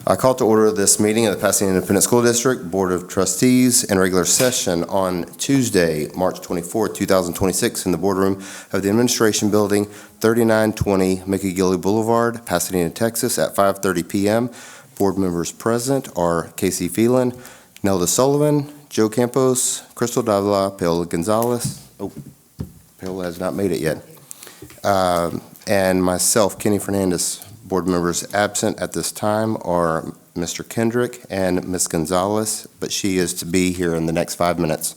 I call to order this meeting of the Pasadena Independent School District Board of Trustees in regular session on Tuesday, March 24, 2026, in the boardroom of the Administration Building, 3920 McGilly Boulevard, Pasadena, Texas, at 5:30 p.m. Board members present are Casey Phelan, Nelda Sullivan, Joe Campos, Crystal Davila, Paola Gonzalez. Oh, Paola has not made it yet. And myself, Kenny Fernandez. Board members absent at this time are Mr. Kendrick and Ms. Gonzalez, but she is to be here in the next 5 minutes.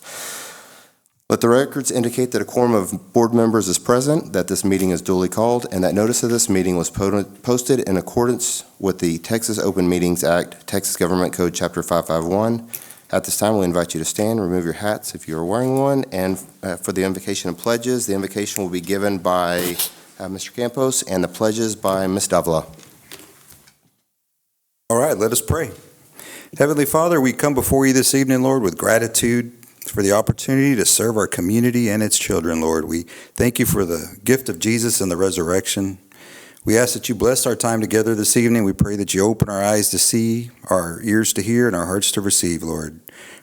Let the records indicate that a quorum of board members is present, that this meeting is duly called, and that notice of this meeting was posted in accordance with the Texas Open Meetings Act, Texas Government Code Chapter 551. At this time, we invite you to stand, remove your hats if you are wearing one, and for the invocation and pledges, the invocation will be given by Mr. Campos, and the pledges by Ms. Davila. All right, let us pray. Heavenly Father, we come before you this evening, Lord, with gratitude for the opportunity to serve our community and its children, Lord. We thank you for the gift of Jesus and the resurrection. We ask that you bless our time together this evening. We pray that you open our eyes to see, our ears to hear, and our hearts to receive, Lord.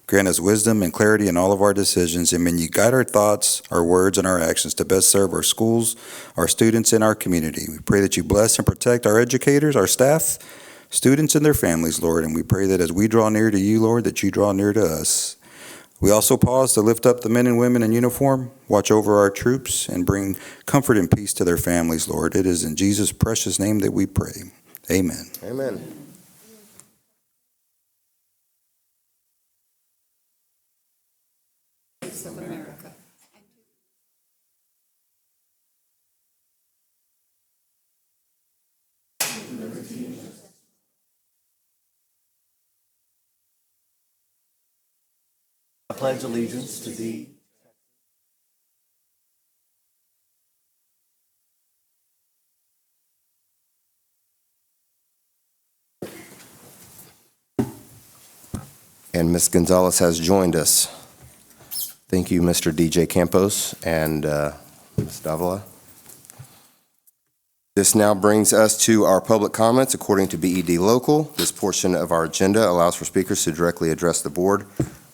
Grant us wisdom and clarity in all of our decisions, and may you guide our thoughts, our words, and our actions to best serve our schools, our students, and our community. We pray that you bless and protect our educators, our staff, students, and their families, Lord, and we pray that as we draw near to you, Lord, that you draw near to us. We also pause to lift up the men and women in uniform, watch over our troops, and bring comfort and peace to their families, Lord. It is in Jesus' precious name that we pray. Amen. Amen. Of America. I pledge allegiance to thee. And Ms. Gonzalez has joined us. Thank you, Mr. DJ Campos and Ms. Davila. This now brings us to our public comments according to BED Local. This portion of our agenda allows for speakers to directly address the board.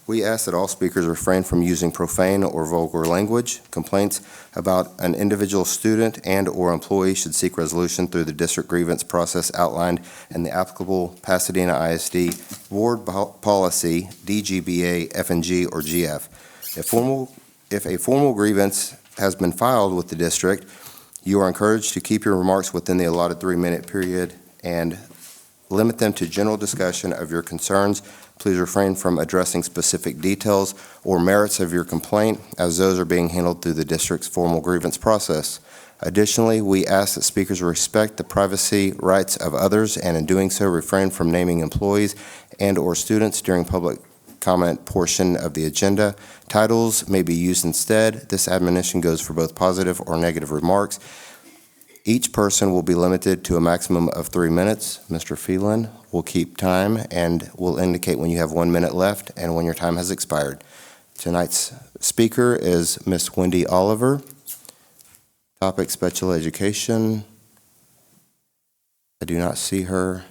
We ask that all speakers refrain from using profane or vulgar language. Complaints about an individual student and or employee should seek resolution through the district grievance process outlined in the applicable Pasadena ISD Board Policy DGBA F&G or GF. If a formal grievance has been filed with the district, you are encouraged to keep your remarks within the allotted 3-minute period and limit them to general discussion of your concerns. Please refrain from addressing specific details or merits of your complaint, as those are being handled through the district's formal grievance process. Additionally, we ask that speakers respect the privacy rights of others, and in doing so, refrain from naming employees and or students during public comment portion of the agenda. Titles may be used instead. This admonition goes for both positive or negative remarks. Each person will be limited to a maximum of 3 minutes. Mr. Phelan will keep time and will indicate when you have 1 minute left and when your time has expired. Tonight's speaker is Ms. Wendy Oliver. Topic: special education. I do not see her.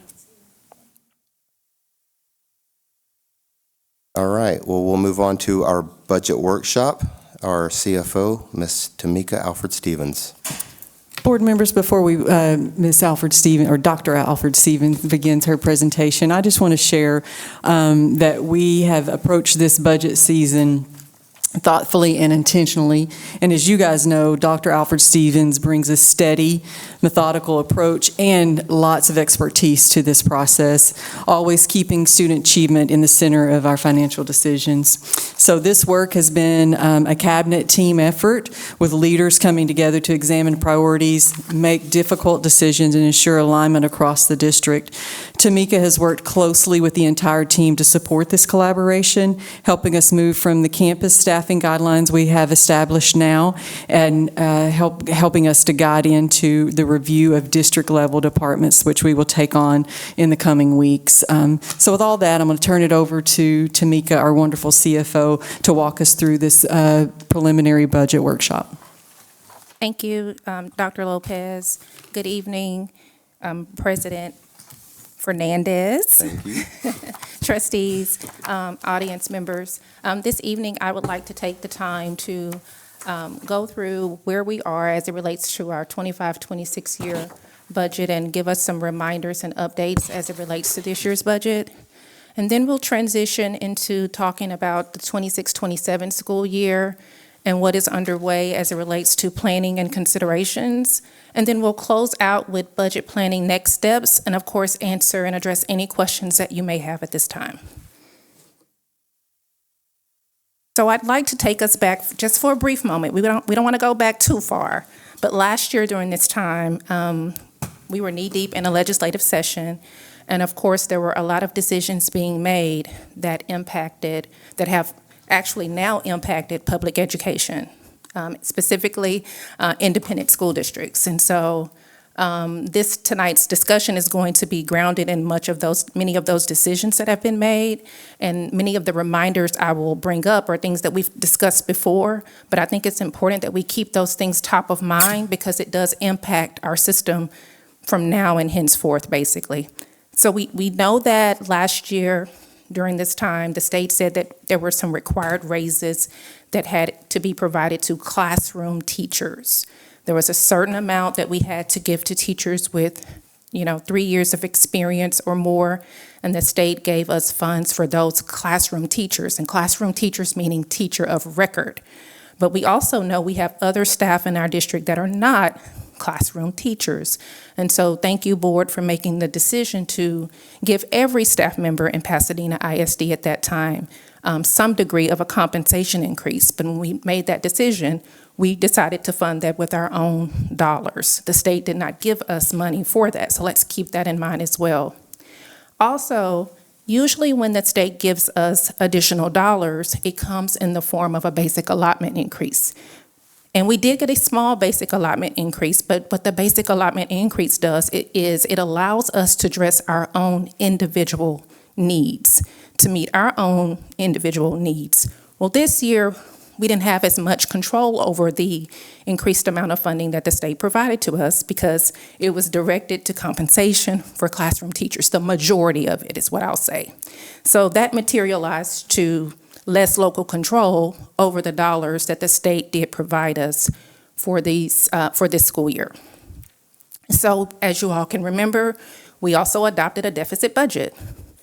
All right, well, we'll move on to our budget workshop. Our CFO, Ms. Tamika Alfred-Stevens. Board members, before we, Ms. Alfred-Stevens, or Dr. Alfred-Stevens begins her presentation, I just want to share that we have approached this budget season thoughtfully and intentionally. And as you guys know, Dr. Alfred-Stevens brings a steady, methodical approach and lots of expertise to this process, always keeping student achievement in the center of our financial decisions. So this work has been a cabinet team effort with leaders coming together to examine priorities, make difficult decisions, and ensure alignment across the district. Tamika has worked closely with the entire team to support this collaboration, helping us move from the campus staffing guidelines we have established now and helping us to guide into the review of district-level departments, which we will take on in the coming weeks. So with all that, I'm going to turn it over to Tamika, our wonderful CFO, to walk us through this preliminary budget workshop. Thank you, Dr. Lopez. Good evening, President Fernandez. Thank you. Trustees, audience members. This evening, I would like to take the time to go through where we are as it relates to our 25-26 year budget and give us some reminders and updates as it relates to this year's budget. And then we'll transition into talking about the 26-27 school year and what is underway as it relates to planning and considerations. And then we'll close out with budget planning next steps and, of course, answer and address any questions that you may have at this time. So I'd like to take us back just for a brief moment. We don't want to go back too far. But last year during this time, we were knee-deep in a legislative session. And of course, there were a lot of decisions being made that have actually now impacted public education, specifically independent school districts. And so tonight's discussion is going to be grounded in many of those decisions that have been made, and many of the reminders I will bring up are things that we've discussed before, but I think it's important that we keep those things top of mind because it does impact our system from now and henceforth, basically. So we know that last year, during this time, the state said that there were some required raises that had to be provided to classroom teachers. There was a certain amount that we had to give to teachers with, 3 years of experience or more, and the state gave us funds for those classroom teachers, and classroom teachers meaning teacher of record. But we also know we have other staff in our district that are not classroom teachers. And so thank you, board, for making the decision to give every staff member in Pasadena ISD at that time some degree of a compensation increase. But when we made that decision, we decided to fund that with our own dollars. The state did not give us money for that, so let's keep that in mind as well. Also, usually when the state gives us additional dollars, it comes in the form of a basic allotment increase. And we did get a small basic allotment increase, but what the basic allotment increase does is it allows us to address our own individual needs, to meet our own individual needs. Well, this year, we didn't have as much control over the increased amount of funding that the state provided to us because it was directed to compensation for classroom teachers. The majority of it is what I'll say. So that materialized to less local control over the dollars that the state did provide us for this school year. So as you all can remember, we also adopted a deficit budget.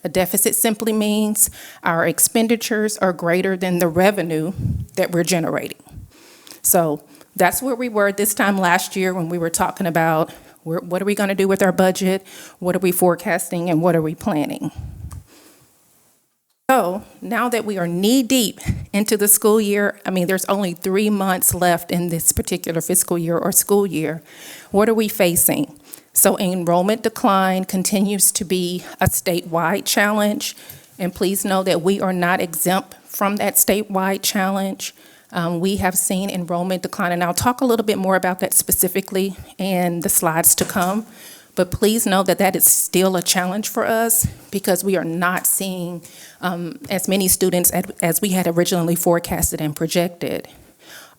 A deficit simply means our expenditures are greater than the revenue that we're generating. So that's where we were this time last year when we were talking about what are we going to do with our budget, what are we forecasting, and what are we planning. So now that we are knee-deep into the school year, there's only 3 months left in this particular fiscal year or school year, what are we facing? So enrollment decline continues to be a statewide challenge, and please know that we are not exempt from that statewide challenge. We have seen enrollment decline, and I'll talk a little bit more about that specifically in the slides to come. But please know that that is still a challenge for us because we are not seeing as many students as we had originally forecasted and projected.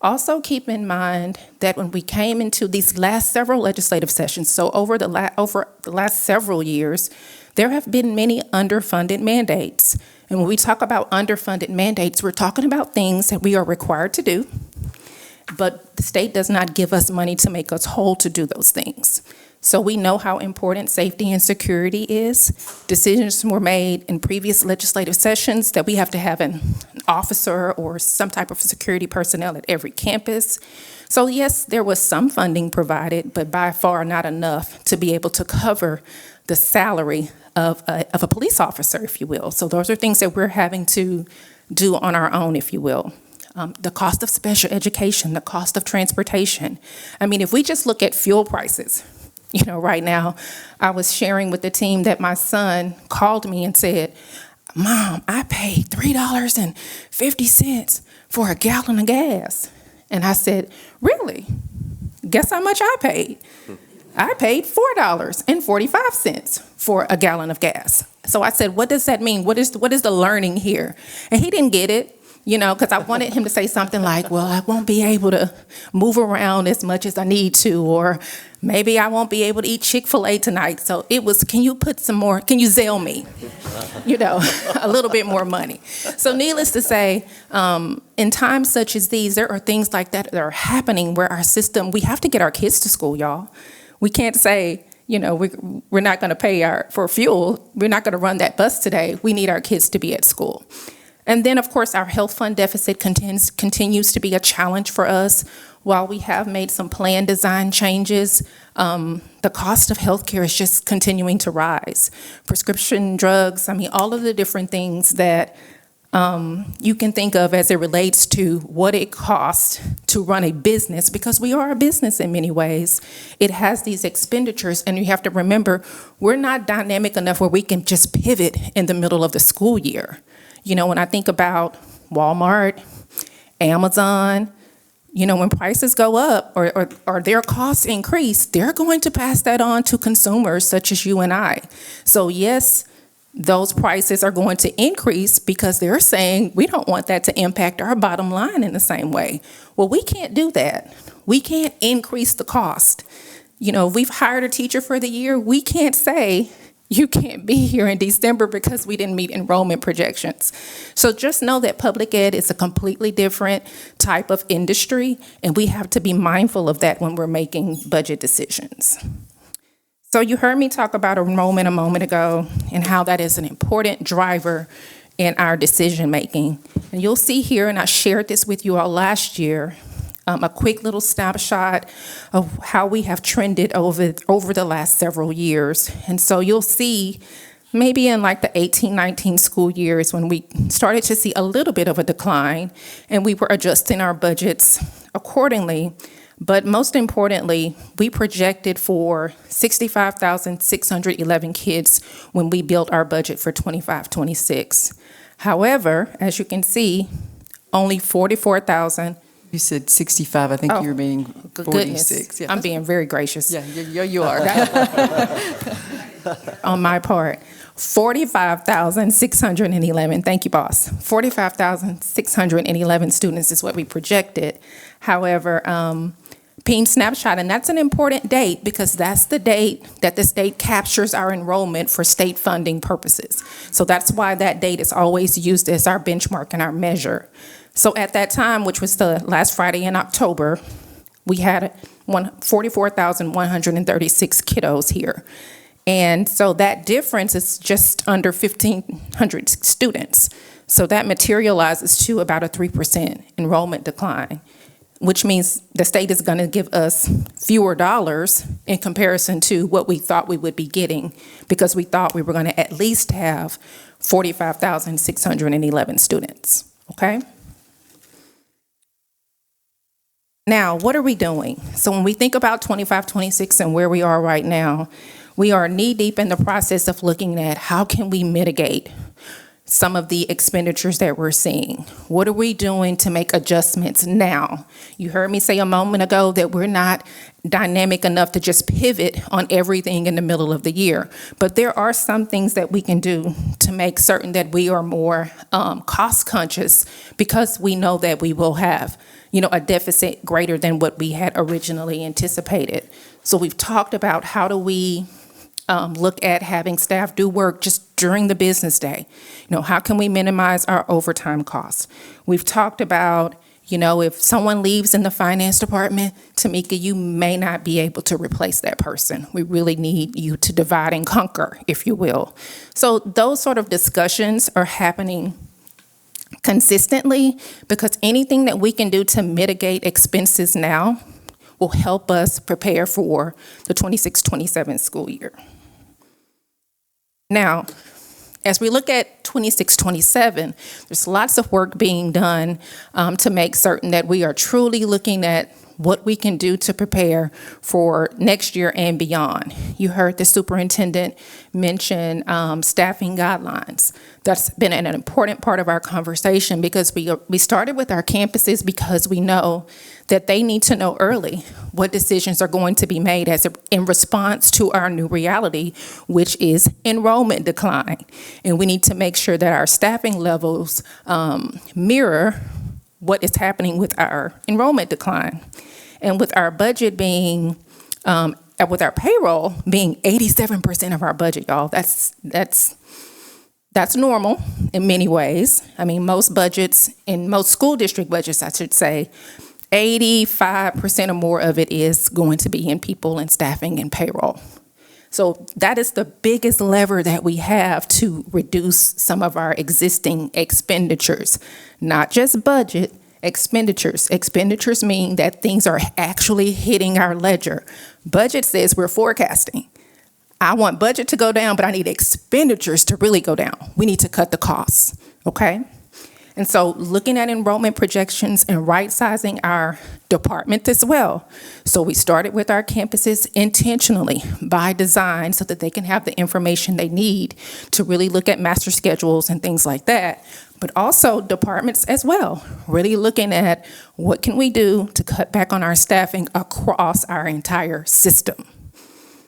Also keep in mind that when we came into these last several legislative sessions, so over the last several years, there have been many underfunded mandates. And when we talk about underfunded mandates, we're talking about things that we are required to do, but the state does not give us money to make us whole to do those things. So we know how important safety and security is. Decisions were made in previous legislative sessions that we have to have an officer or some type of security personnel at every campus. So yes, there was some funding provided, but by far not enough to be able to cover the salary of a police officer, if you will. So those are things that we're having to do on our own, if you will. The cost of special education, the cost of transportation. If we just look at fuel prices, right now, I was sharing with the team that my son called me and said, "Mom, I paid $3.50 for a gallon of gas." And I said, "Really? Guess how much I paid?" I paid $4.45 for a gallon of gas. So I said, "What does that mean? What is the learning here?" And he didn't get it. because I wanted him to say something like, well, I won't be able to move around as much as I need to, or maybe I won't be able to eat Chick-fil-A tonight. So it was, can you Zelle me, a little bit more money. So needless to say, in times such as these, there are things like that are happening where our system, we have to get our kids to school, y'all. We can't say, we're not going to pay for fuel. We're not going to run that bus today. We need our kids to be at school. And then, of course, our health fund deficit continues to be a challenge for us. While we have made some plan design changes, the cost of healthcare is just continuing to rise. Prescription drugs, all of the different things that you can think of as it relates to what it costs to run a business, because we are a business in many ways. It has these expenditures, and you have to remember, we're not dynamic enough where we can just pivot in the middle of the school year. When I think about Walmart, Amazon, when prices go up or their costs increase, they're going to pass that on to consumers such as you and I. So yes, those prices are going to increase because they're saying we don't want that to impact our bottom line in the same way. Well, we can't do that. We can't increase the cost. If we've hired a teacher for the year, we can't say, you can't be here in December because we didn't meet enrollment projections. So just know that public ed is a completely different type of industry, and we have to be mindful of that when we're making budget decisions. So you heard me talk about enrollment a moment ago and how that is an important driver in our decision making. And you'll see here, and I shared this with you all last year, a quick little snapshot of how we have trended over the last several years. And so you'll see maybe in like the 18-19 school years when we started to see a little bit of a decline, and we were adjusting our budgets accordingly. But most importantly, we projected for 65,611 kids when we built our budget for 25-26. However, as you can see, only 44,000. You said 65. I think you were being 46. Goodness. Yeah, I'm being very gracious. Yeah, you are. On my part. 45,611. Thank you, boss. 45,611 students is what we projected. However, PEEM snapshot, and that's an important date because that's the date that the state captures our enrollment for state funding purposes. So that's why that date is always used as our benchmark and our measure. So at that time, which was the last Friday in October, we had 44,136 kiddos here. And so that difference is just under 1,500 students. So that materializes to about a 3% enrollment decline, which means the state is going to give us fewer dollars in comparison to what we thought we would be getting, because we thought we were going to at least have 45,611 students, okay? Now, what are we doing? So when we think about 25-26 and where we are right now, we are knee-deep in the process of looking at how can we mitigate some of the expenditures that we're seeing. What are we doing to make adjustments now? You heard me say a moment ago that we're not dynamic enough to just pivot on everything in the middle of the year. But there are some things that we can do to make certain that we are more cost conscious, because we know that we will have a deficit greater than what we had originally anticipated. So we've talked about how do we look at having staff do work just during the business day. How can we minimize our overtime costs? We've talked about, if someone leaves in the finance department, Tamika, you may not be able to replace that person. We really need you to divide and conquer, if you will. So those sort of discussions are happening consistently, because anything that we can do to mitigate expenses now will help us prepare for the 26-27 school year. Now, as we look at 26-27, there's lots of work being done to make certain that we are truly looking at what we can do to prepare for next year and beyond. You heard the superintendent mention staffing guidelines. That's been an important part of our conversation because we started with our campuses because we know that they need to know early what decisions are going to be made in response to our new reality, which is enrollment decline. And we need to make sure that our staffing levels mirror what is happening with our enrollment decline. And with our budget being, with our payroll being 87% of our budget, y'all, that's normal in many ways. I mean, most budgets, in most school district budgets, I should say, 85% or more of it is going to be in people and staffing and payroll. So that is the biggest lever that we have to reduce some of our existing expenditures, not just budget, expenditures. Expenditures mean that things are actually hitting our ledger. Budget says we're forecasting. I want budget to go down, but I need expenditures to really go down. We need to cut the costs, okay? And so looking at enrollment projections and right-sizing our department as well. So we started with our campuses intentionally by design so that they can have the information they need to really look at master schedules and things like that. But also departments as well, really looking at what can we do to cut back on our staffing across our entire system.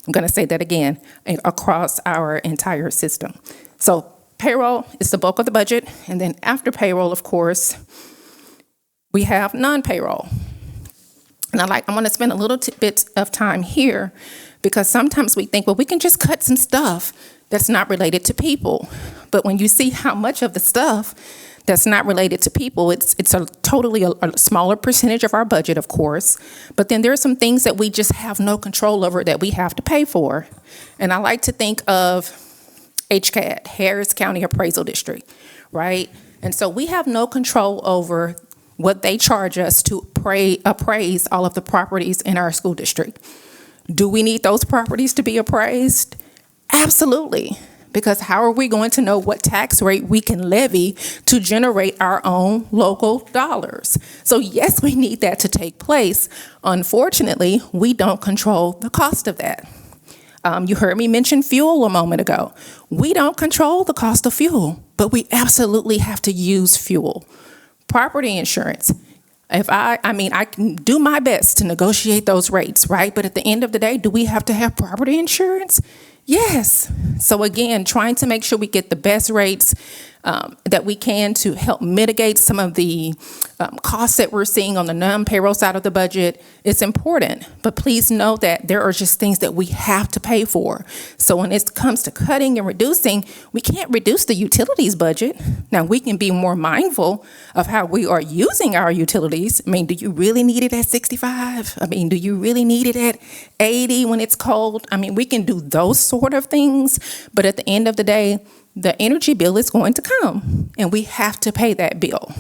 I'm going to say that again, across our entire system. So payroll is the bulk of the budget, and then after payroll, of course, we have non-payroll. And I want to spend a little bit of time here because sometimes we think, well, we can just cut some stuff that's not related to people. But when you see how much of the stuff that's not related to people, it's a totally a smaller percentage of our budget, of course. But then there are some things that we just have no control over that we have to pay for. And I like to think of HCAD, Harris County Appraisal District, right? And so we have no control over what they charge us to appraise all of the properties in our school district. Do we need those properties to be appraised? Absolutely. Because how are we going to know what tax rate we can levy to generate our own local dollars? So yes, we need that to take place. Unfortunately, we don't control the cost of that. You heard me mention fuel a moment ago. We don't control the cost of fuel, but we absolutely have to use fuel. Property insurance. I can do my best to negotiate those rates, right? But at the end of the day, do we have to have property insurance? Yes. So again, trying to make sure we get the best rates that we can to help mitigate some of the costs that we're seeing on the non-payroll side of the budget. It's important, but please know that there are just things that we have to pay for. So when it comes to cutting and reducing, we can't reduce the utilities budget. Now, we can be more mindful of how we are using our utilities. I mean, do you really need it at 65? I mean, do you really need it at 80 when it's cold? I mean, we can do those sort of things, but at the end of the day, the energy bill is going to come, and we have to pay that bill.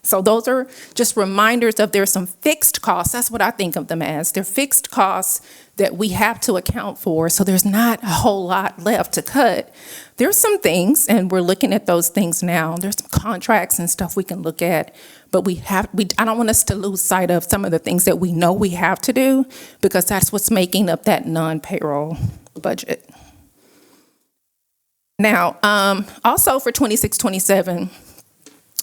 So those are just reminders of there's some fixed costs. That's what I think of them as. They're fixed costs that we have to account for, so there's not a whole lot left to cut. There's some things, and we're looking at those things now. There's some contracts and stuff we can look at, but I don't want us to lose sight of some of the things that we know we have to do, because that's what's making up that non-payroll budget. Now, also for 26-27,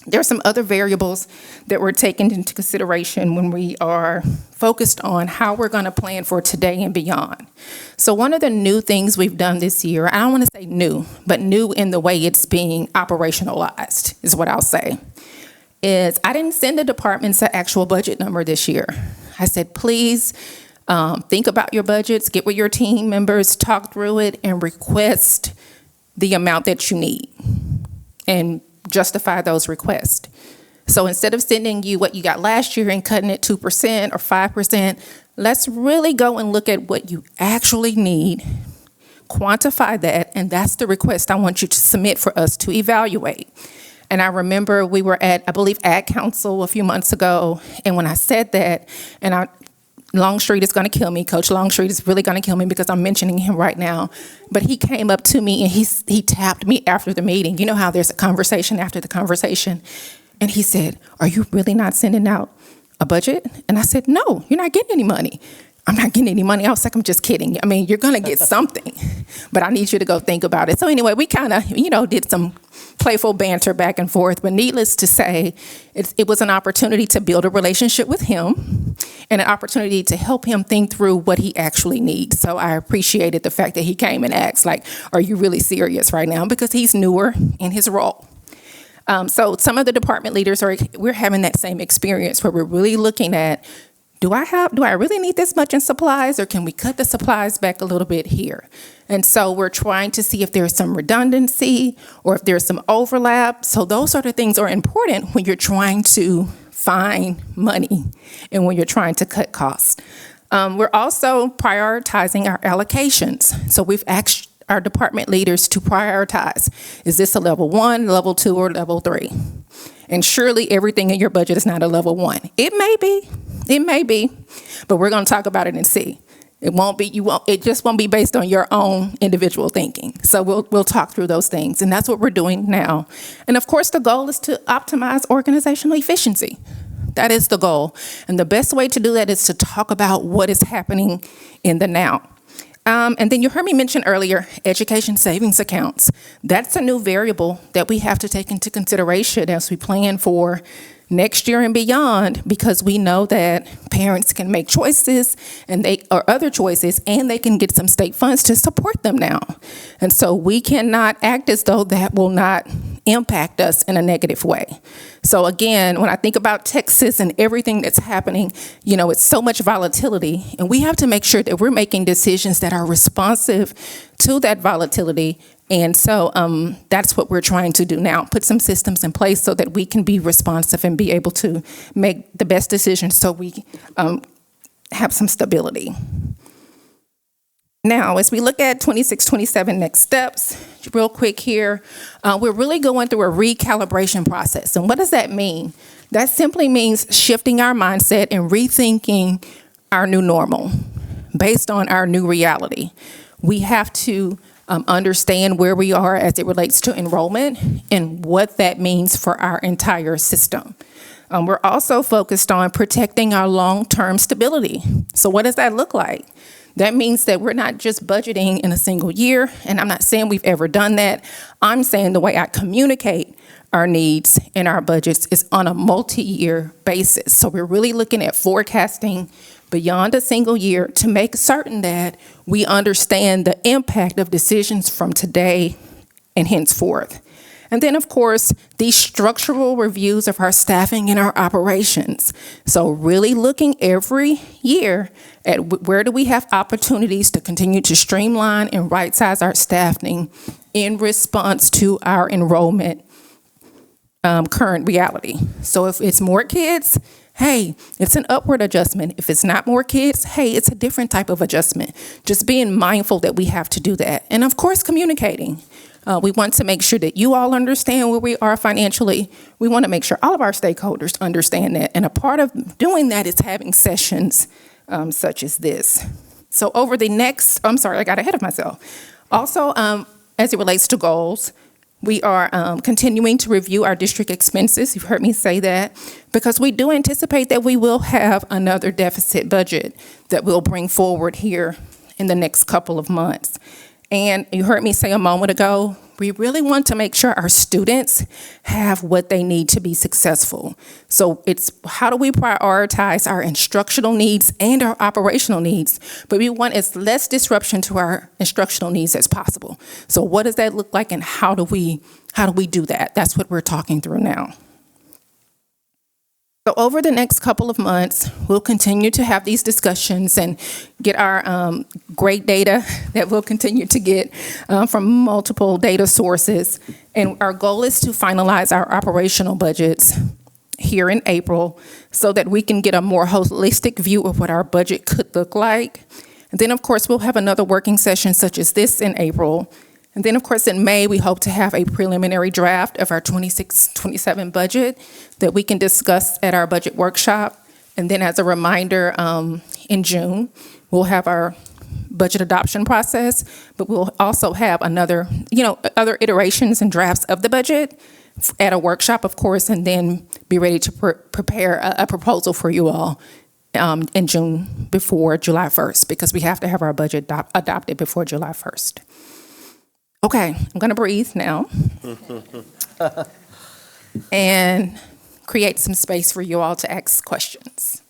there are some other variables that we're taking into consideration when we are focused on how we're going to plan for today and beyond. So one of the new things we've done this year, I don't want to say new, but new in the way it's being operationalized is what I'll say, is I didn't send the departments an actual budget number this year. I said, please think about your budgets, get with your team members, talk through it, and request the amount that you need and justify those requests. So instead of sending you what you got last year and cutting it 2% or 5%, let's really go and look at what you actually need, quantify that, and that's the request I want you to submit for us to evaluate. And I remember we were at, I believe, Ad Council a few months ago, and when I said that, and Longstreet is going to kill me. Coach Longstreet is really going to kill me because I'm mentioning him right now. But he came up to me and he tapped me after the meeting. You know how there's a conversation after the conversation. And he said, are you really not sending out a budget? And I said, no, you're not getting any money. I'm not getting any money. I was like, I'm just kidding. I mean, you're going to get something, but I need you to go think about it. So anyway, we kind of, did some playful banter back and forth, but needless to say, it was an opportunity to build a relationship with him and an opportunity to help him think through what he actually needs. So I appreciated the fact that he came and asked, like, are you really serious right now? Because he's newer in his role. So some of the department leaders we're having that same experience where we're really looking at, do I really need this much in supplies, or can we cut the supplies back a little bit here? And so we're trying to see if there's some redundancy or if there's some overlap. So those sort of things are important when you're trying to find money and when you're trying to cut costs. We're also prioritizing our allocations. So we've asked our department leaders to prioritize. Is this a level 1, level 2, or level 3? And surely everything in your budget is not a level 1. It may be, but we're going to talk about it and see. It just won't be based on your own individual thinking. So we'll talk through those things, and that's what we're doing now. And of course, the goal is to optimize organizational efficiency. That is the goal. And the best way to do that is to talk about what is happening in the now. And then you heard me mention earlier, education savings accounts. That's a new variable that we have to take into consideration as we plan for next year and beyond, because we know that parents can make choices or other choices, and they can get some state funds to support them now. And so we cannot act as though that will not impact us in a negative way. So again, when I think about Texas and everything that's happening, it's so much volatility, and we have to make sure that we're making decisions that are responsive to that volatility. And so that's what we're trying to do now, put some systems in place so that we can be responsive and be able to make the best decisions so we have some stability. Now, as we look at 26, 27 next steps, real quick here, we're really going through a recalibration process. And what does that mean? That simply means shifting our mindset and rethinking our new normal based on our new reality. We have to understand where we are as it relates to enrollment and what that means for our entire system. We're also focused on protecting our long-term stability. So what does that look like? That means that we're not just budgeting in a single year, and I'm not saying we've ever done that. I'm saying the way I communicate our needs and our budgets is on a multi-year basis. So we're really looking at forecasting beyond a single year to make certain that we understand the impact of decisions from today and henceforth. And then, of course, these structural reviews of our staffing and our operations. So really looking every year at where do we have opportunities to continue to streamline and right-size our staffing in response to our enrollment current reality. So if it's more kids, hey, it's an upward adjustment. If it's not more kids, hey, it's a different type of adjustment. Just being mindful that we have to do that. And of course, communicating. We want to make sure that you all understand where we are financially. We want to make sure all of our stakeholders understand that. And a part of doing that is having sessions such as this. So over the next, I got ahead of myself. Also, as it relates to goals, we are continuing to review our district expenses. You've heard me say that, because we do anticipate that we will have another deficit budget that we'll bring forward here in the next couple of months. And you heard me say a moment ago, we really want to make sure our students have what they need to be successful. So it's how do we prioritize our instructional needs and our operational needs, but we want as less disruption to our instructional needs as possible. So what does that look like, and how do we do that? That's what we're talking through now. So over the next couple of months, we'll continue to have these discussions and get our great data that we'll continue to get from multiple data sources. And our goal is to finalize our operational budgets here in April so that we can get a more holistic view of what our budget could look like. And then, of course, we'll have another working session such as this in April. And then, of course, in May, we hope to have a preliminary draft of our 26-27 budget that we can discuss at our budget workshop. And then, as a reminder, in June, we'll have our budget adoption process, but we'll also have other iterations and drafts of the budget at a workshop, of course, and then be ready to prepare a proposal for you all in June before July 1st, because we have to have our budget adopted before July 1st. Okay, I'm going to breathe now and create some space for you all to ask questions.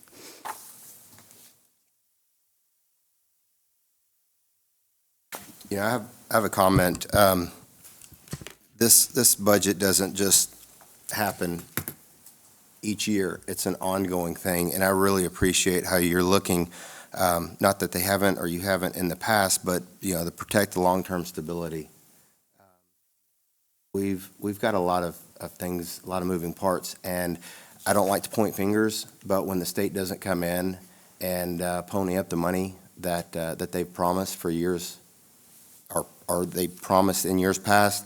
I have a comment. This budget doesn't just happen each year. It's an ongoing thing, and I really appreciate how you're looking, not that they haven't or you haven't in the past, but, to protect the long-term stability. We've got a lot of things, a lot of moving parts, and I don't like to point fingers, but when the state doesn't come in and pony up the money that they've promised for years, or they promised in years past,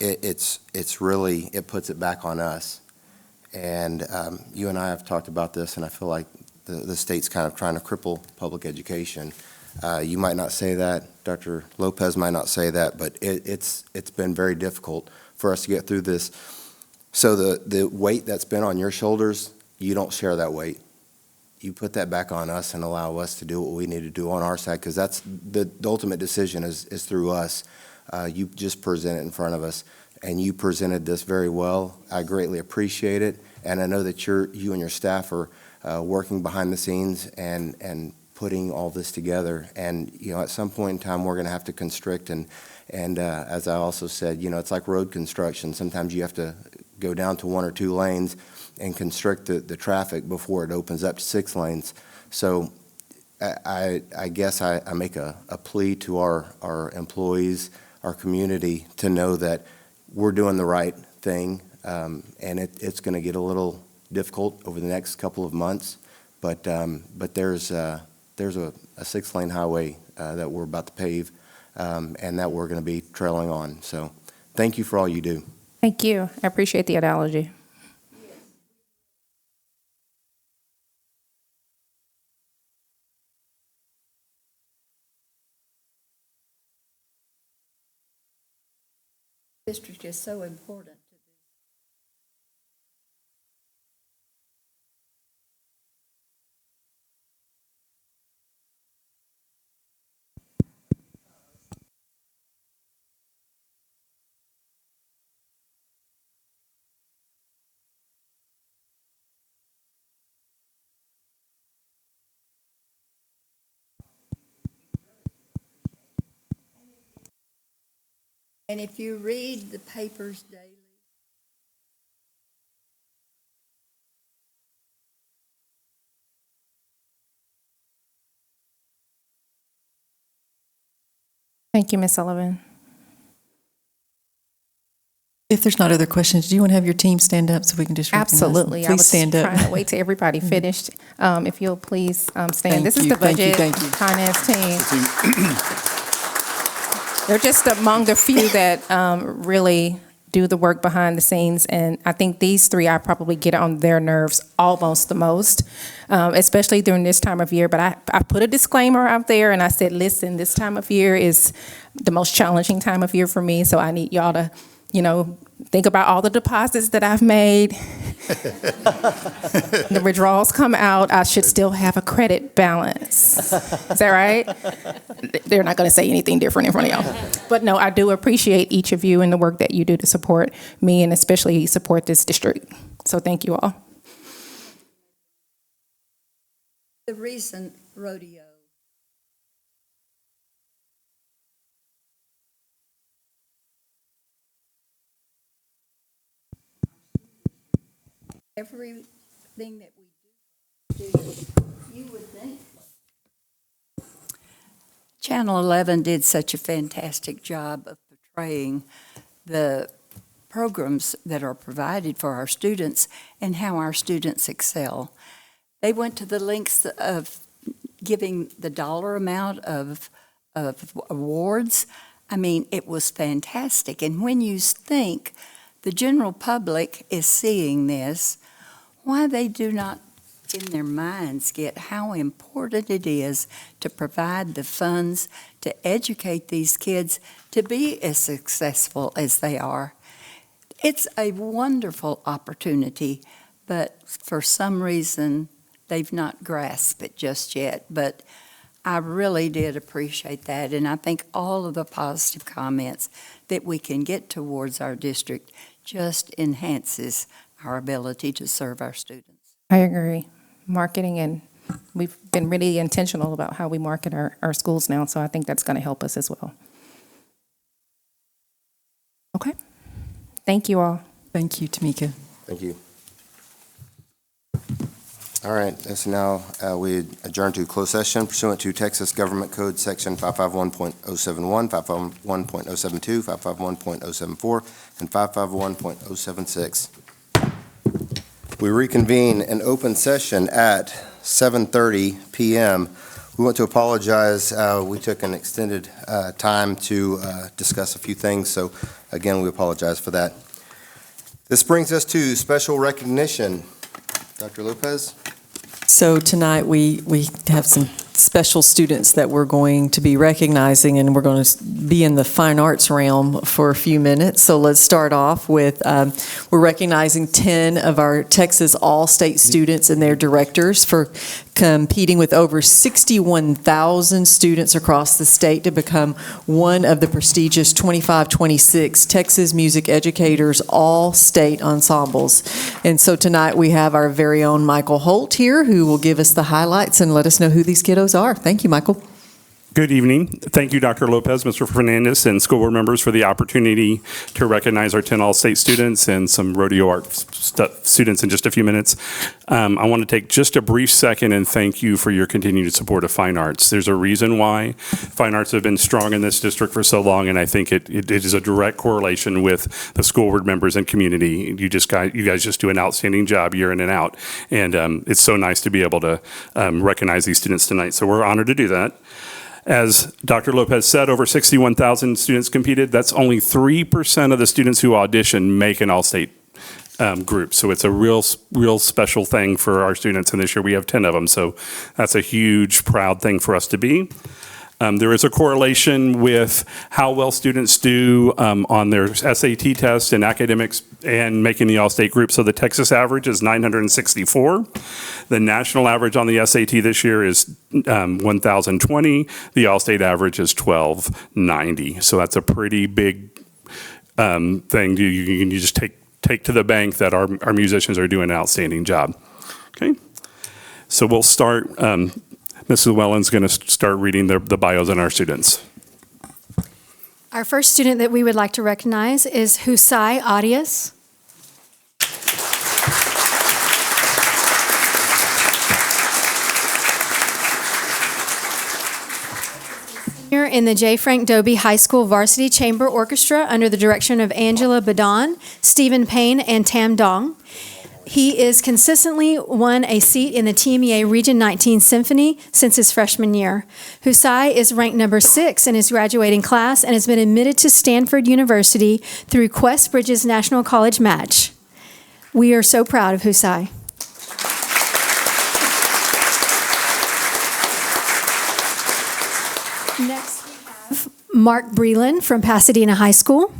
it's really, it puts it back on us. And you and I have talked about this, and I feel like the state's kind of trying to cripple public education. You might not say that, Dr. Lopez might not say that, but it's been very difficult for us to get through this. So the weight that's been on your shoulders, you don't share that weight. You put that back on us and allow us to do what we need to do on our side, because that's the ultimate decision is through us. You just present it in front of us, and you presented this very well. I greatly appreciate it, and I know that you and your staff are working behind the scenes and putting all this together. And at some point in time, we're going to have to constrict, and as I also said, it's like road construction. Sometimes you have to go down to 1 or 2 lanes and constrict the traffic before it opens up to 6 lanes. So I guess I make a plea to our employees, our community, to know that we're doing the right thing, and it's going to get a little difficult over the next couple of months, but there's a 6-lane highway that we're about to pave, and that we're going to be trailing on. So thank you for all you do. Thank you. I appreciate the analogy. District is so important to this. And if you read the papers daily, Thank you, Ms. Sullivan. If there's not other questions, do you want to have your team stand up so we can just recognize them? Absolutely. I Please was stand up. trying to wait till everybody finished. If you'll please stand. Thank This is you, the thank you, budget thank you. finance team. They're just among the few that really do the work behind the scenes, and I think these 3, I probably get on their nerves almost the most, especially during this time of year. But I put a disclaimer out there, and I said, listen, this time of year is the most challenging time of year for me, so I need y'all to, think about all the deposits that I've made. The withdrawals come out, I should still have a credit balance. Is that right? They're not going to say anything different in front of y'all. But no, I do appreciate each of you and the work that you do to support me, and especially support this district. So thank you all. the recent rodeo. Everything that we do, you would think. Channel 11 did such a fantastic job of portraying the programs that are provided for our students and how our students excel. They went to the lengths of giving the dollar amount of awards. I mean, it was fantastic. And when you think the general public is seeing this, why they do not in their minds get how important it is to provide the funds to educate these kids to be as successful as they are. It's a wonderful opportunity, but for some reason, they've not grasped it just yet. But I really did appreciate that, and I think all of the positive comments that we can get towards our district just enhances our ability to serve our students. I agree. Marketing, and we've been really intentional about how we market our schools now, so I think that's going to help us as well. Okay. Thank you all. Thank you, Tamika. Thank you. All right, so now we adjourn to closed session pursuant to Texas Government Code Section 551.071, 551.072, 551.074, and 551.076. We reconvene an open session at 7:30 p.m. We want to apologize. We took an extended time to discuss a few things, so again, we apologize for that. This brings us to special recognition. Dr. Lopez? So tonight, we have some special students that we're going to be recognizing, and we're going to be in the fine arts realm for a few minutes. So let's start off with, we're recognizing 10 of our Texas All-State students and their directors for competing with over 61,000 students across the state to become one of the prestigious 25-26 Texas Music Educators All-State Ensembles. And so tonight we have our very own Michael Holt here, who will give us the highlights and let us know who these kiddos are. Thank you, Michael. Good evening. Thank you, Dr. Lopez, Mr. Fernandez, and school board members for the opportunity to recognize our 10 All-State students and some rodeo art students in just a few minutes. I want to take just a brief second and thank you for your continued support of fine arts. There's a reason why fine arts have been strong in this district for so long, and I think it is a direct correlation with the school board members and community. You guys just do an outstanding job year in and out, and it's so nice to be able to recognize these students tonight. So we're honored to do that. As Dr. Lopez said, over 61,000 students competed. That's only 3% of the students who audition make an all-state group. So it's a real special thing for our students, and this year we have 10 of them. So that's a huge, proud thing for us to be. There is a correlation with how well students do on their SAT test and academics and making the all-state group. So the Texas average is 964. The national average on the SAT this year is 1,020. The all-state average is 1,290. So that's a pretty big thing. You just take to the bank that our musicians are doing an outstanding job. Okay, so we'll start. Mrs. Welland's going to start reading the bios on our students. Our first student that we would like to recognize is Husai Arias. Senior in the J. Frank Dobie High School Varsity Chamber Orchestra under the direction of Angela Badon, Stephen Payne, and Tam Dong. He is consistently won a seat in the TMEA Region 19 Symphony since his freshman year. Husai is ranked number 6 in his graduating class and has been admitted to Stanford University through Quest Bridges National College Match. We are so proud of Husai. Next, we have Mark Breland from Pasadena High School.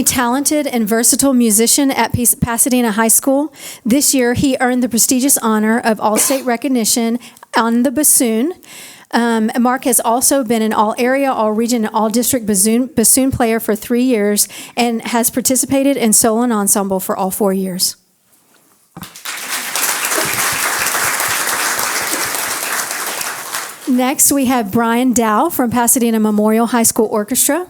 Talented and versatile musician at Pasadena High School. This year, he earned the prestigious honor of All-State recognition on the bassoon. Mark has also been an all-area, all-region, and all-district bassoon player for 3 years and has participated in solo and ensemble for all 4 years. Next, we have Brian Dow from Pasadena Memorial High School Orchestra.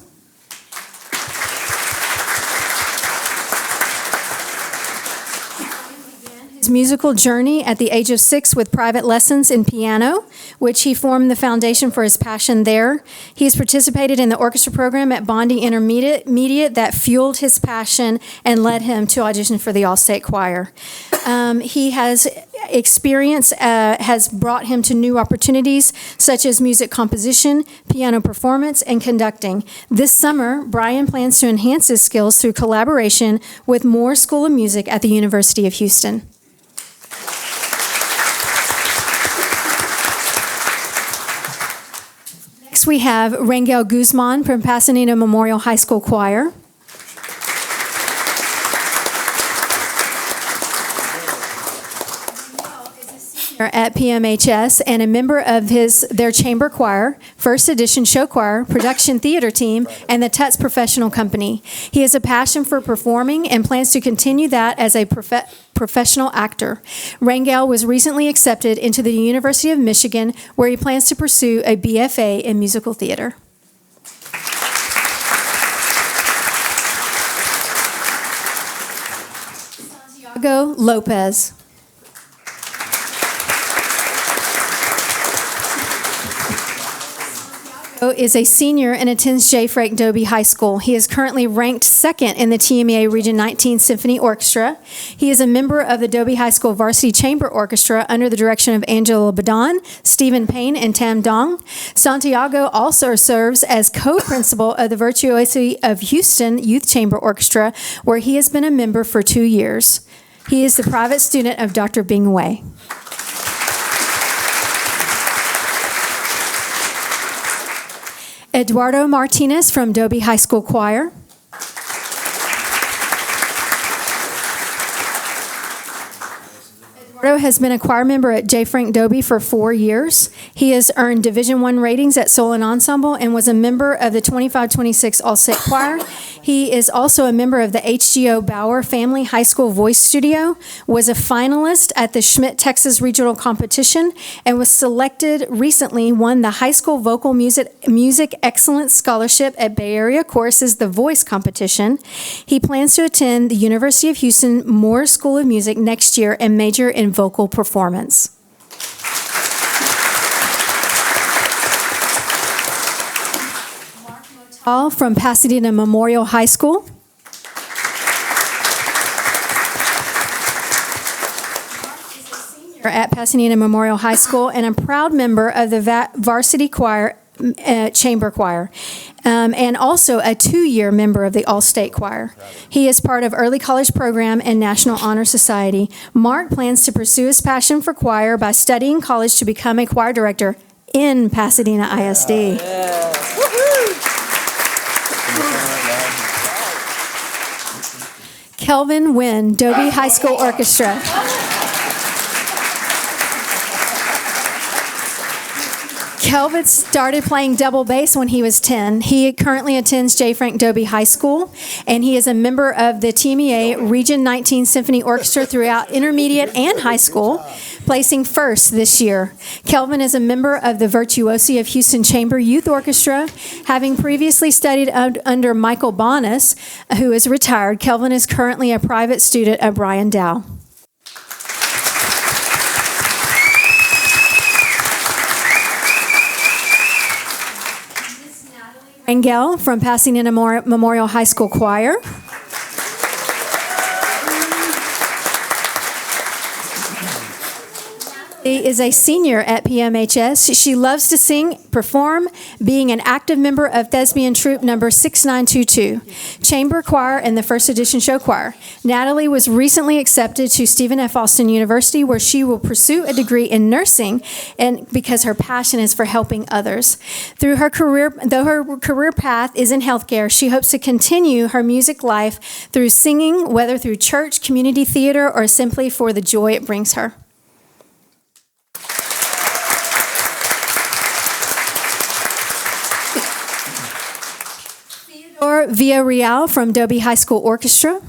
His musical journey at the age of 6 with private lessons in piano, which he formed the foundation for his passion there. He has participated in the orchestra program at Bondi Intermediate that fueled his passion and led him to audition for the All-State Choir. He has experience has brought him to new opportunities such as music composition, piano performance, and conducting. This summer, Brian plans to enhance his skills through collaboration with Moore School of Music at the University of Houston. Next, we have Rangel Guzman from Pasadena Memorial High School Choir. At PMHS and a member of their chamber choir, First Edition Show Choir, production theater team, and the Tuts Professional Company. He has a passion for performing and plans to continue that as a professional actor. Rangel was recently accepted into the University of Michigan, where he plans to pursue a BFA in musical theater. Santiago Lopez. Is a senior and attends J. Frank Dobie High School. He is currently ranked second in the TMEA Region 19 Symphony Orchestra. He is a member of the Dobie High School Varsity Chamber Orchestra under the direction of Angela Badon, Stephen Payne, and Tam Dong. Santiago also serves as co-principal of the Virtuosi of Houston Youth Chamber Orchestra, where he has been a member for 2 years. He is the private student of Dr. Bing Wei. Eduardo Martinez from Dobie High School Choir. Eduardo has been a choir member at J. Frank Dobie for 4 years. He has earned Division I ratings at Soul and Ensemble and was a member of the 25-26 All-State Choir. He is also a member of the HGO Bauer Family High School Voice Studio, was a finalist at the Schmidt, Texas Regional Competition, and was selected recently, won the High School Vocal Music Excellence Scholarship at Bay Area Choruses The Voice Competition. He plans to attend the University of Houston Moore School of Music next year and major in vocal performance. All from Pasadena Memorial High School. At Pasadena Memorial High School and a proud member of the varsity choir, chamber choir, and also a 2-year member of the All-State Choir. He is part of Early College Program and National Honor Society. Mark plans to pursue his passion for choir by studying college to become a choir director in Pasadena ISD. Kelvin Wynn, Dobie High School Orchestra. Kelvin started playing double bass when he was 10. He currently attends J. Frank Dobie High School, and he is a member of the TMEA Region 19 Symphony Orchestra throughout intermediate and high school, placing first this year. Kelvin is a member of the Virtuosi of Houston Chamber Youth Orchestra. Having previously studied under Michael Bonas, who is retired, Kelvin is currently a private student of Brian Dow. Rangel from Pasadena Memorial High School Choir. She is a senior at PMHS. She loves to sing, perform, being an active member of Thespian Troupe number 6922, Chamber Choir, and the First Edition Show Choir. Natalie was recently accepted to Stephen F. Austin University, where she will pursue a degree in nursing, and because her passion is for helping others. Though her career path is in healthcare, she hopes to continue her music life through singing, whether through church, community theater, or simply for the joy it brings her. Villarreal from Dobie High School Orchestra.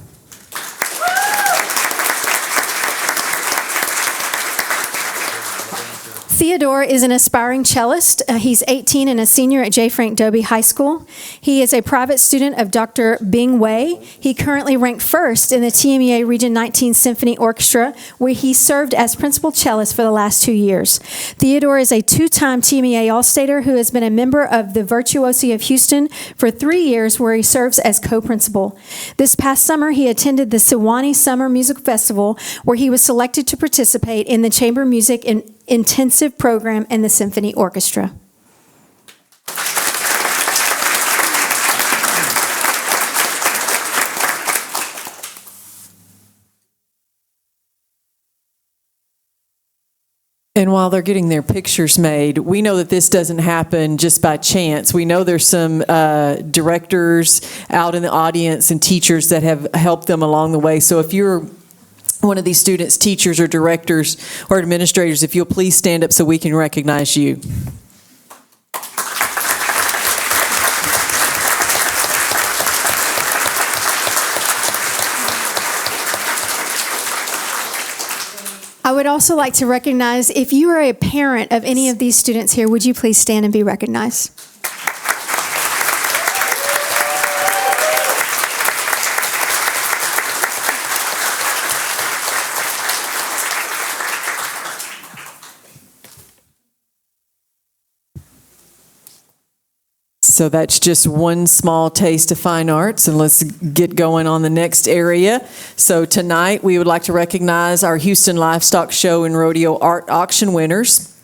Theodore is an aspiring cellist. He's 18 and a senior at J. Frank Dobie High School. He is a private student of Dr. Bing Wei. He currently ranked first in the TMEA Region 19 Symphony Orchestra, where he served as principal cellist for the last 2 years. Theodore is a 2-time TMEA All-Stater who has been a member of the Virtuosi of Houston for 3 years, where he serves as co-principal. This past summer, he attended the Sewanee Summer Music Festival, where he was selected to participate in the chamber music intensive program and the symphony orchestra. And while they're getting their pictures made, we know that this doesn't happen just by chance. We know there's some directors out in the audience and teachers that have helped them along the way. So if you're one of these students, teachers or directors or administrators, if you'll please stand up so we can recognize you. I would also like to recognize, if you are a parent of any of these students here, would you please stand and be recognized? So that's just one small taste of fine arts, and let's get going on the next area. So tonight, we would like to recognize our Houston Livestock Show and Rodeo Art Auction winners.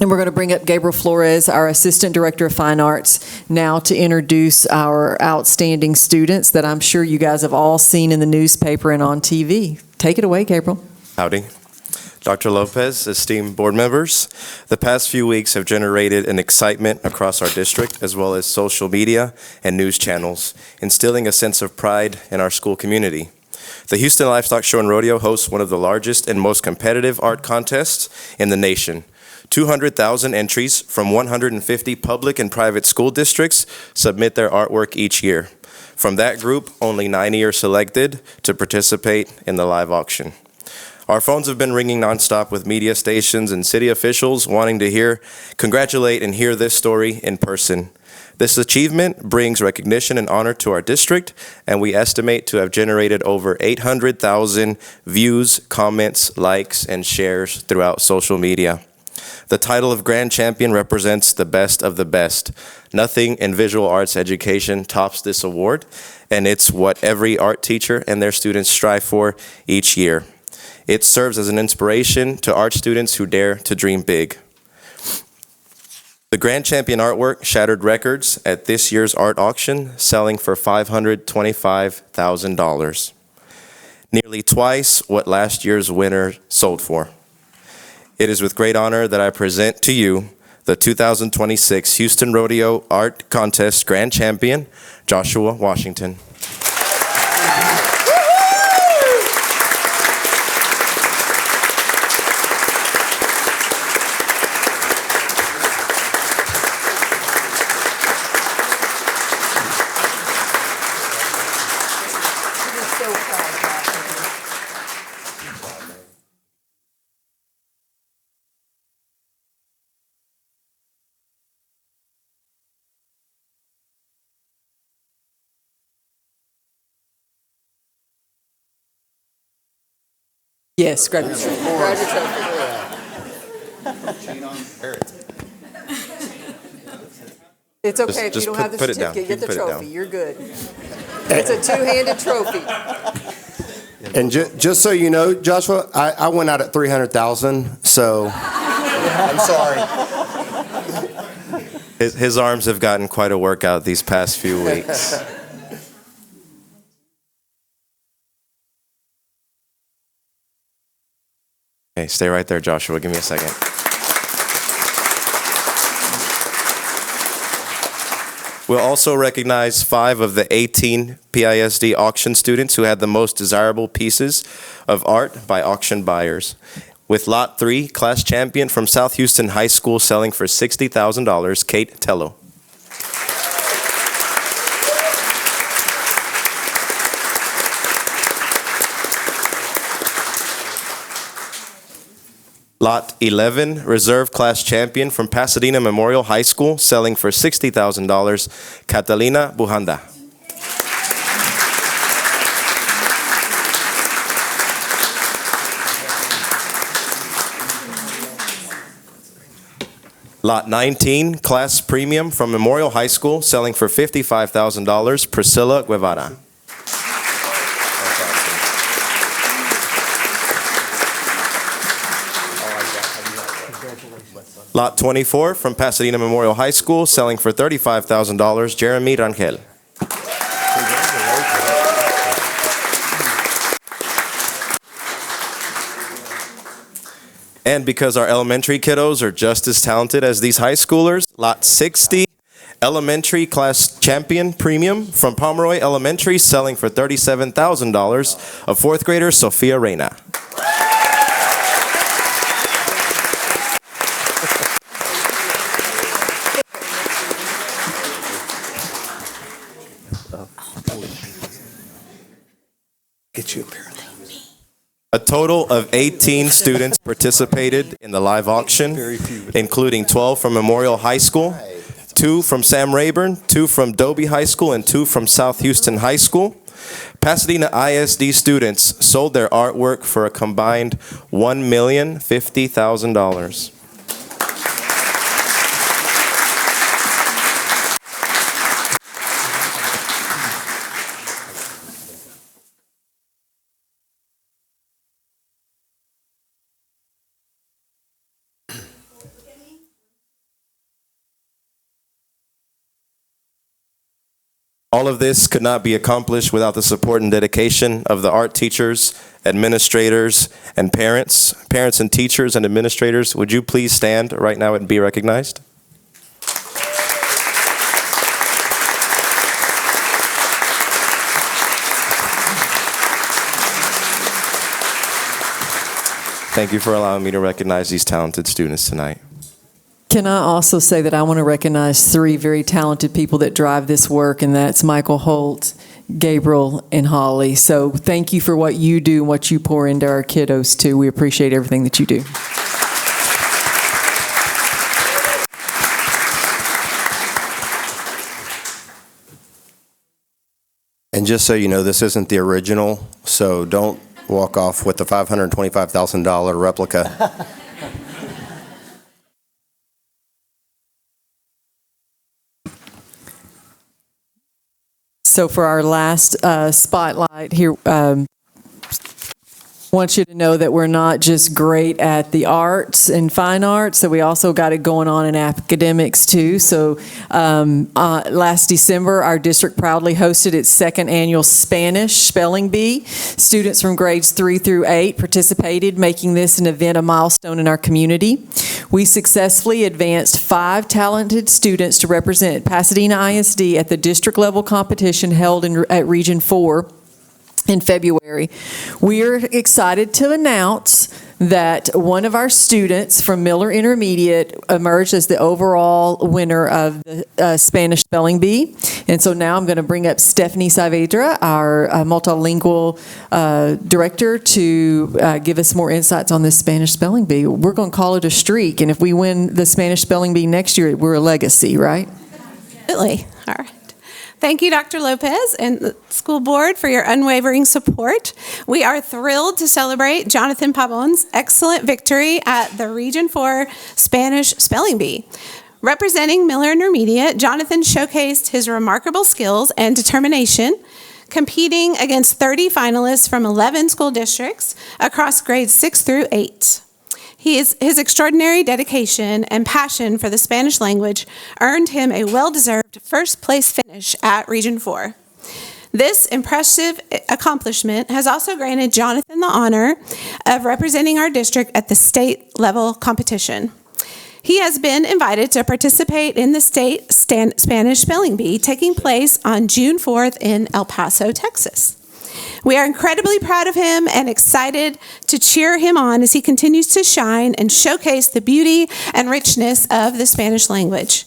And we're going to bring up Gabriel Flores, our Assistant Director of Fine Arts, now to introduce our outstanding students that I'm sure you guys have all seen in the newspaper and on TV. Take it away, Gabriel. Howdy. Dr. Lopez, esteemed board members, the past few weeks have generated an excitement across our district as well as social media and news channels, instilling a sense of pride in our school community. The Houston Livestock Show and Rodeo hosts one of the largest and most competitive art contests in the nation. 200,000 entries from 150 public and private school districts submit their artwork each year. From that group, only 90 are selected to participate in the live auction. Our phones have been ringing nonstop with media stations and city officials wanting to congratulate and hear this story in person. This achievement brings recognition and honor to our district, and we estimate to have generated over 800,000 views, comments, likes, and shares throughout social media. The title of Grand Champion represents the best of the best. Nothing in visual arts education tops this award, and it's what every art teacher and their students strive for each year. It serves as an inspiration to art students who dare to dream big. The Grand Champion artwork shattered records at this year's art auction, selling for $525,000, nearly twice what last year's winner sold for. It is with great honor that I present to you the 2026 Houston Rodeo Art Contest Grand Champion, Joshua Washington. Yes, grab your trophy. Grab your trophy. It's okay if you Just don't have the put it down. certificate. Get the Put it down. trophy. You're good. It's a two-handed trophy. And just so you know, Joshua, I went out at 300,000, so I'm sorry. His arms have gotten quite a workout these past few weeks. Okay, stay right there, Joshua. Give me a second. We'll also recognize 5 of the 18 PISD auction students who had the most desirable pieces of art by auction buyers. With Lot 3, class champion from South Houston High School selling for $60,000, Kate Tello. Lot 11, reserve class champion from Pasadena Memorial High School, selling for $60,000, Catalina Bujanda. Lot 19, class premium from Memorial High School, selling for $55,000, Priscilla Guevara. Lot 24 from Pasadena Memorial High School, selling for $35,000, Jeremy Rangel. And because our elementary kiddos are just as talented as these high schoolers, Lot 60, Elementary Class Champion Premium from Pomeroy Elementary, selling for $37,000, of fourth grader Sophia Reyna. Get you a pair of those. A total of 18 students participated in the live auction, including 12 from Memorial High School, 2 from Sam Rayburn, 2 from Dobie High School, and 2 from South Houston High School. Pasadena ISD students sold their artwork for a combined $1,050,000. All of this could not be accomplished without the support and dedication of the art teachers, administrators, and parents. Parents and teachers and administrators, would you please stand right now and be recognized? Thank you for allowing me to recognize these talented students tonight. Can I also say that I want to recognize 3 very talented people that drive this work, and that's Michael Holt, Gabriel, and Holly. So thank you for what you do and what you pour into our kiddos, too. We appreciate everything that you do. And just so you know, this isn't the original, so don't walk off with the $525,000 replica. So for our last spotlight here, want you to know that we're not just great at the arts and fine arts, so we also got it going on in academics too. So last December, our district proudly hosted its 2nd annual Spanish Spelling Bee. Students from grades 3 through 8 participated, making this an event, a milestone in our community. We successfully advanced 5 talented students to represent Pasadena ISD at the district level competition held at Region 4 in February. We are excited to announce that one of our students from Miller Intermediate emerged as the overall winner of the Spanish Spelling Bee. And so now I'm going to bring up Stephanie Saavedra, our multilingual director, to give us more insights on this Spanish Spelling Bee. We're going to call it a streak, and if we win the Spanish Spelling Bee next year, we're a legacy, right? Absolutely. All right. Thank you, Dr. Lopez and the school board, for your unwavering support. We are thrilled to celebrate Jonathan Pabon's excellent victory at the Region 4 Spanish Spelling Bee. Representing Miller Intermediate, Jonathan showcased his remarkable skills and determination, competing against 30 finalists from 11 school districts across grades 6 through 8. His extraordinary dedication and passion for the Spanish language earned him a well-deserved first-place finish at Region 4. This impressive accomplishment has also granted Jonathan the honor of representing our district at the state-level competition. He has been invited to participate in the state Spanish Spelling Bee taking place on June 4th in El Paso, Texas. We are incredibly proud of him and excited to cheer him on as he continues to shine and showcase the beauty and richness of the Spanish language.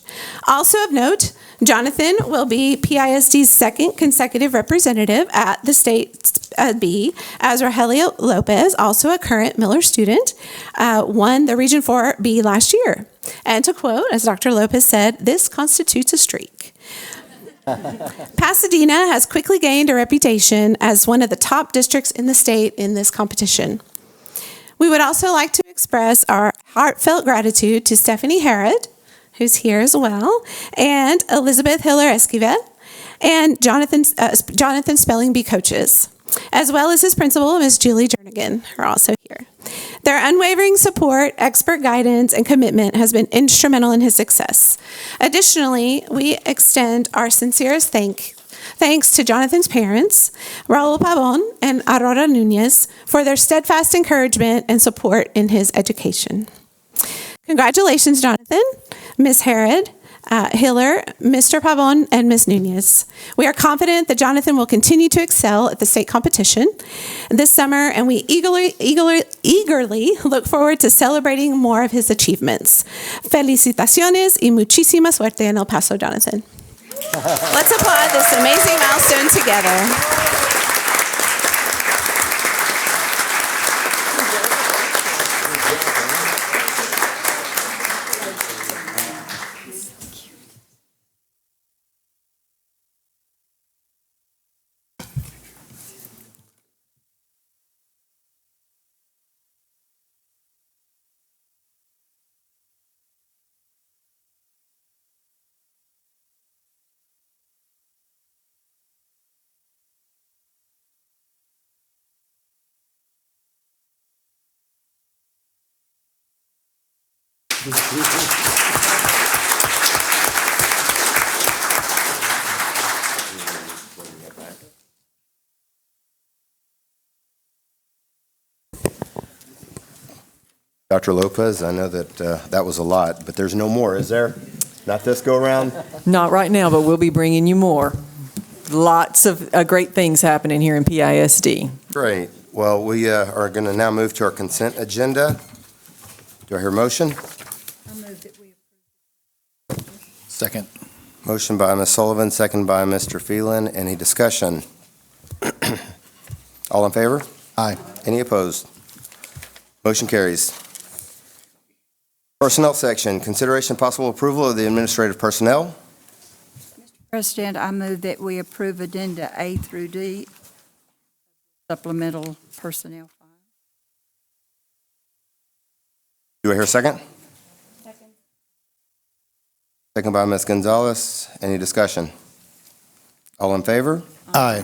Also of note, Jonathan will be PISD's 2nd consecutive representative at the state bee, as Rogelio Lopez, also a current Miller student, won the Region 4 bee last year. And to quote, as Dr. Lopez said, "This constitutes a streak." Pasadena has quickly gained a reputation as one of the top districts in the state in this competition. We would also like to express our heartfelt gratitude to Stephanie Herod, who's here as well, and Elizabeth Hiller Esquivel, and Jonathan Spelling Bee coaches, as well as his principal, Ms. Julie Jernigan, are also here. Their unwavering support, expert guidance, and commitment has been instrumental in his success. Additionally, we extend our sincerest Thanks to Jonathan's parents, Raul Pabon and Aurora Nunez, for their steadfast encouragement and support in his education. Congratulations, Jonathan, Ms. Herod, Hiller, Mr. Pavon, and Ms. Nunez. We are confident that Jonathan will continue to excel at the state competition this summer, and we eagerly look forward to celebrating more of his achievements. Felicitaciones y muchísima suerte en El Paso, Jonathan. Let's applaud this amazing milestone together. Dr. Lopez, I know that that was a lot, but there's no more, is there? Not this go-around? Not right now, but we'll be bringing you more. Lots of great things happening here in PISD. Great. Well, we are going to now move to our consent agenda. Do I hear a motion? I move that we Second. Motion by Ms. Sullivan, second by Mr. Phelan. Any discussion? All in favor? Aye. Any opposed? Motion carries. Personnel section, consideration possible approval of the administrative personnel. President, I move that we approve addenda A through D, supplemental personnel file. Do I hear a second? Second. Second by Ms. Gonzalez. Any discussion? All in favor? Aye.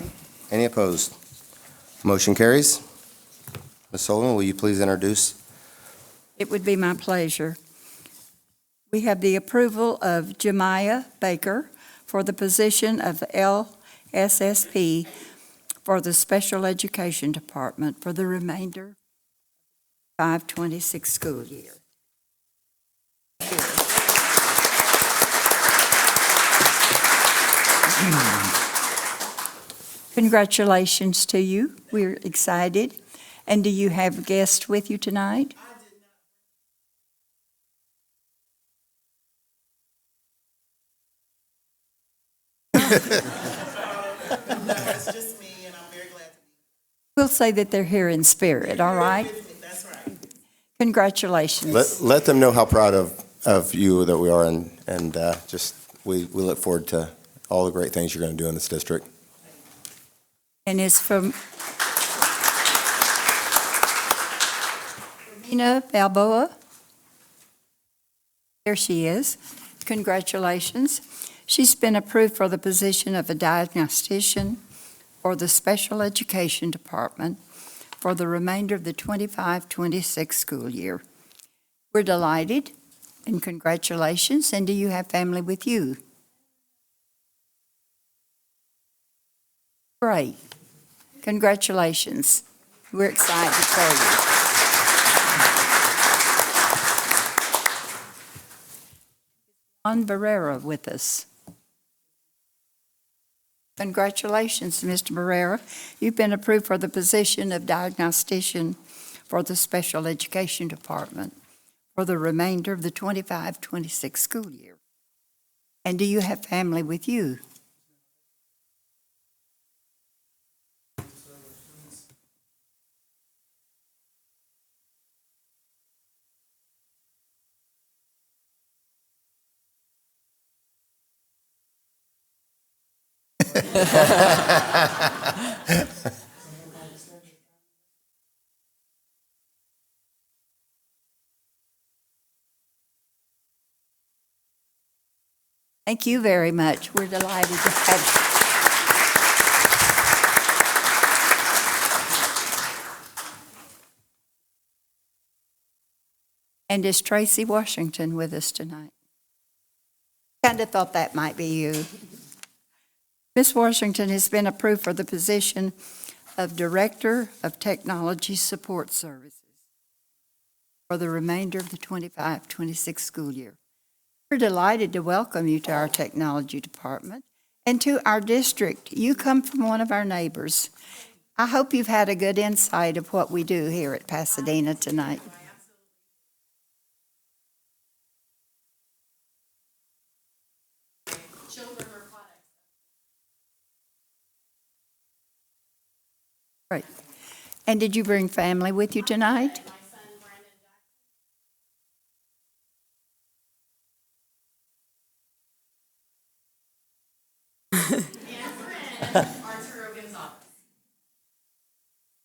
Any opposed? Motion carries. Ms. Sullivan, will you please introduce? It would be my pleasure. We have the approval of Jemiah Baker for the position of LSSP for the Special Education Department for the remainder of the 526 school year. Congratulations to you. We're excited. And do you have a guest with you tonight? It's just me, and I'm very glad to be We'll say that they're here in spirit, all right? here. That's right. Congratulations. Let them know how proud of you that we are, and just, we look forward to all the great things you're going to do in this district. And it's from Nina Balboa. There she is. Congratulations. She's been approved for the position of a diagnostician for the Special Education Department for the remainder of the 25-26 school year. We're delighted, and congratulations. And do you have family with you? Great. Congratulations. We're excited for you. Juan Barrera with us. Congratulations, Mr. Barrera. You've been approved for the position of diagnostician for the Special Education Department for the remainder of the 25-26 school year. And do you have family with you? Thank you very much. We're delighted to have you. And is Tracy Washington with us tonight? Kind of thought that might be you. Ms. Washington has been approved for the position of Director of Technology Support Services for the remainder of the 25-26 school year. We're delighted to welcome you to our technology department and to our district. You come from one of our neighbors. I hope you've had a good insight of what we do here at Pasadena tonight. Right. And did you bring family with you tonight?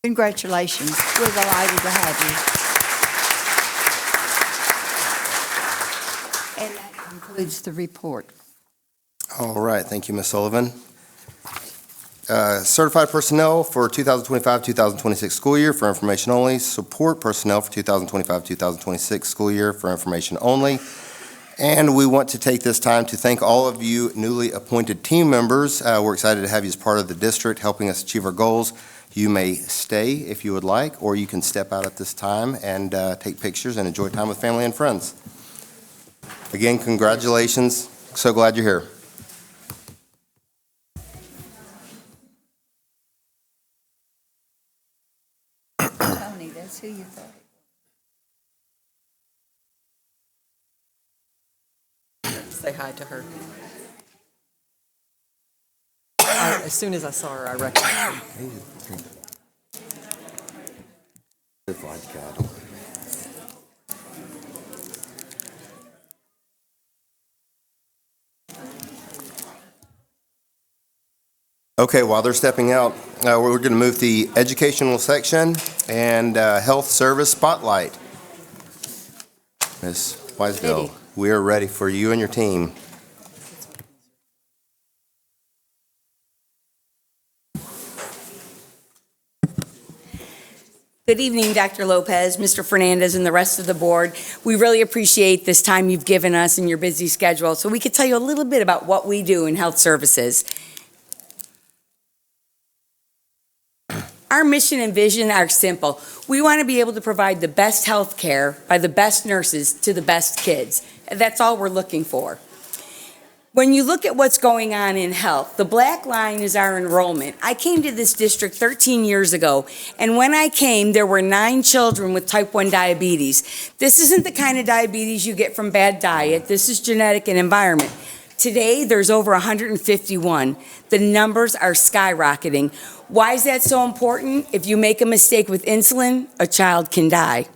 Congratulations. We're delighted to have you. And that concludes the report. All right, thank you, Ms. Sullivan. Certified personnel for 2025-2026 school year for information only. Support personnel for 2025-2026 school year for information only. And we want to take this time to thank all of you newly appointed team members. We're excited to have you as part of the district, helping us achieve our goals. You may stay if you would like, or you can step out at this time and take pictures and enjoy time with family and friends. Again, congratulations. So glad you're here. Tony, that's who you thought. Say hi to her. As soon as I saw her, I recognized her. Okay, while they're stepping out, we're going to move to the educational section and health service spotlight. Ms. Weisdell, we are ready for you and your team. Good evening, Dr. Lopez, Mr. Fernandez, and the rest of the board. We really appreciate this time you've given us in your busy schedule so we could tell you a little bit about what we do in health services. Our mission and vision are simple. We want to be able to provide the best health care by the best nurses to the best kids. That's all we're looking for. When you look at what's going on in health, the black line is our enrollment. I came to this district 13 years ago, and when I came, there were 9 children with type 1 diabetes. This isn't the kind of diabetes you get from bad diet. This is genetic and environment. Today, there's over 151. The numbers are skyrocketing. Why is that so important? If you make a mistake with insulin, a child can die.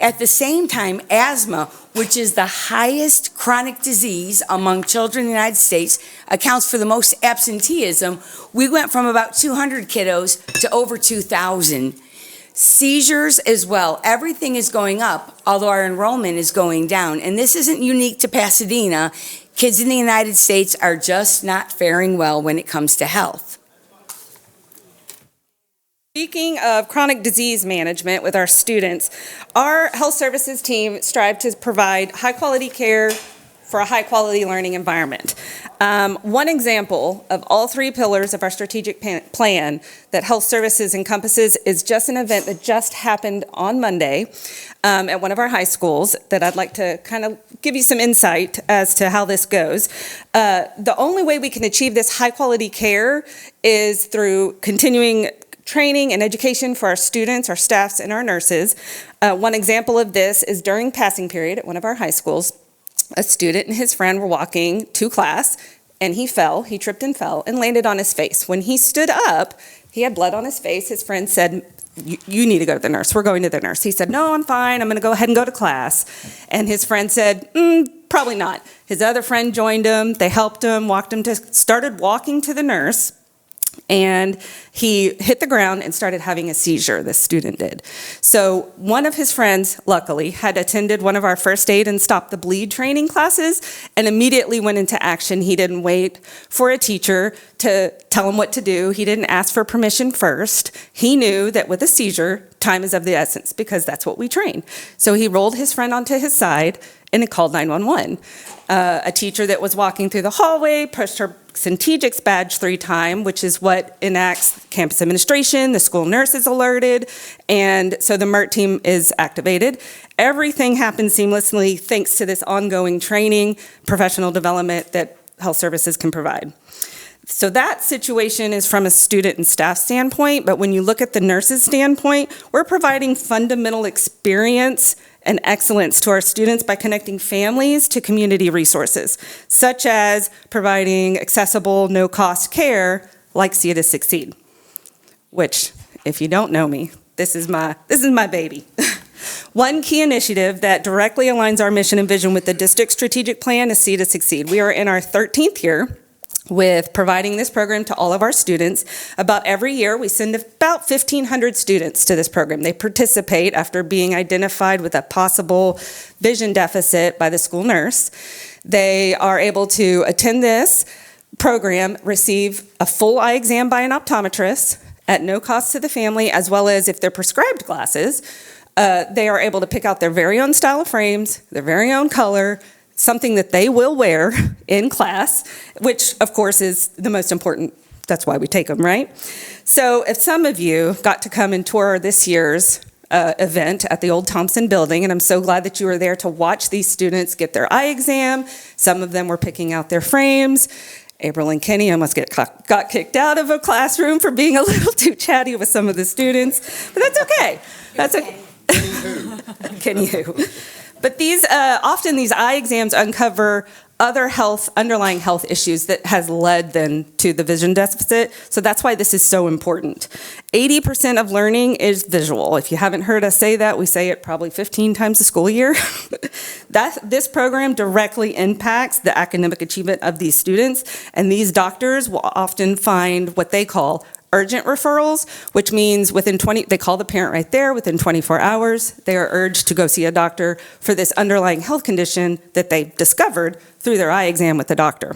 At the same time, asthma, which is the highest chronic disease among children in the United States, accounts for the most absenteeism. We went from about 200 kiddos to over 2,000. Seizures as well. Everything is going up, although our enrollment is going down. And this isn't unique to Pasadena. Kids in the United States are just not faring well when it comes to health. Speaking of chronic disease management with our students, our health services team strive to provide high-quality care for a high-quality learning environment. One example of all 3 pillars of our strategic plan that health services encompasses is just an event that just happened on Monday at one of our high schools that I'd like to kind of give you some insight as to how this goes. The only way we can achieve this high-quality care is through continuing training and education for our students, our staffs, and our nurses. One example of this is during passing period at one of our high schools. A student and his friend were walking to class, and he tripped and fell, and landed on his face. When he stood up, he had blood on his face. His friend said, you need to go to the nurse. We're going to the nurse. He said, no, I'm fine. I'm going to go ahead and go to class. And his friend said, probably not. His other friend joined him. They helped him, started walking to the nurse. And he hit the ground and started having a seizure, this student did. So one of his friends, luckily, had attended one of our first aid and stop the bleed training classes and immediately went into action. He didn't wait for a teacher to tell him what to do. He didn't ask for permission first. He knew that with a seizure, time is of the essence because that's what we train. So he rolled his friend onto his side and it called 911. A teacher that was walking through the hallway pushed her Centegix badge 3 times, which is what enacts campus administration. The school nurse is alerted, and so the MERT team is activated. Everything happens seamlessly thanks to this ongoing training, professional development that health services can provide. So that situation is from a student and staff standpoint, but when you look at the nurses' standpoint, we're providing fundamental experience and excellence to our students by connecting families to community resources, such as providing accessible, no-cost care like See to Succeed, which, if you don't know me, this is my baby. One key initiative that directly aligns our mission and vision with the district strategic plan is See to Succeed. We are in our 13th year with providing this program to all of our students. About every year, we send about 1,500 students to this program. They participate after being identified with a possible vision deficit by the school nurse. They are able to attend this program, receive a full eye exam by an optometrist at no cost to the family, as well as if they're prescribed glasses, they are able to pick out their very own style of frames, their very own color, something that they will wear in class, which of course is the most important. That's why we take them, right? So if some of you got to come and tour this year's event at the old Thompson building, and I'm so glad that you were there to watch these students get their eye exam. Some of them were picking out their frames. April and Kenny almost got kicked out of a classroom for being a little too chatty with some of the students, but that's okay. That's okay. Kenny who? But often these eye exams uncover other underlying health issues that has led then to the vision deficit. So that's why this is so important. 80% of learning is visual. If you haven't heard us say that, we say it probably 15 times a school year. This program directly impacts the academic achievement of these students, and these doctors will often find what they call urgent referrals, which means they call the parent right there, within 24 hours, they are urged to go see a doctor for this underlying health condition that they discovered through their eye exam with the doctor.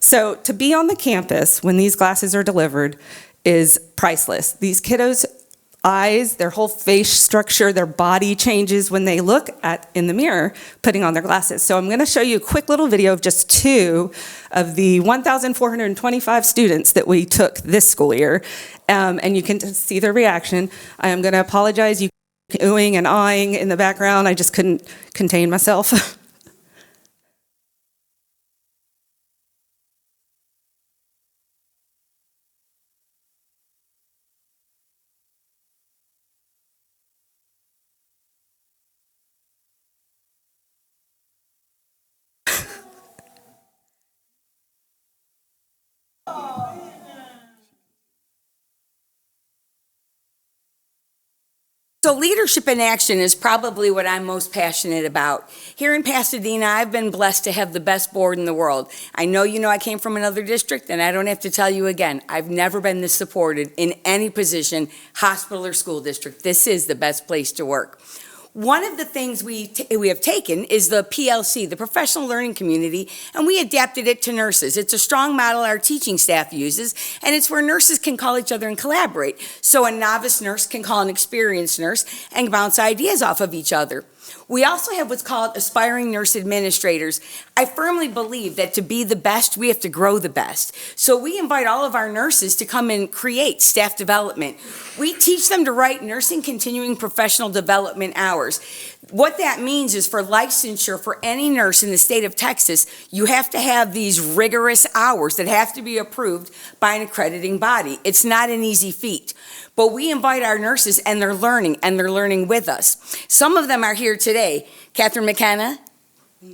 So to be on the campus when these glasses are delivered is priceless. These kiddos' eyes, their whole face structure, their body changes when they look in the mirror putting on their glasses. So I'm going to show you a quick little video of just 2 of the 1,425 students that we took this school year, and you can see their reaction. I am going to apologize, you oohing and awing in the background. I just couldn't contain myself. So leadership in action is probably what I'm most passionate about. Here in Pasadena, I've been blessed to have the best board in the world. I know you know I came from another district, and I don't have to tell you again, I've never been this supported in any position, hospital or school district. This is the best place to work. One of the things we have taken is the PLC, the Professional Learning Community, and we adapted it to nurses. It's a strong model our teaching staff uses, and it's where nurses can call each other and collaborate. So a novice nurse can call an experienced nurse and bounce ideas off of each other. We also have what's called aspiring nurse administrators. I firmly believe that to be the best, we have to grow the best. So we invite all of our nurses to come and create staff development. We teach them to write nursing continuing professional development hours. What that means is for licensure for any nurse in the state of Texas, you have to have these rigorous hours that have to be approved by an accrediting body. It's not an easy feat. But we invite our nurses, and they're learning with us. Some of them are here today. Catherine McKenna,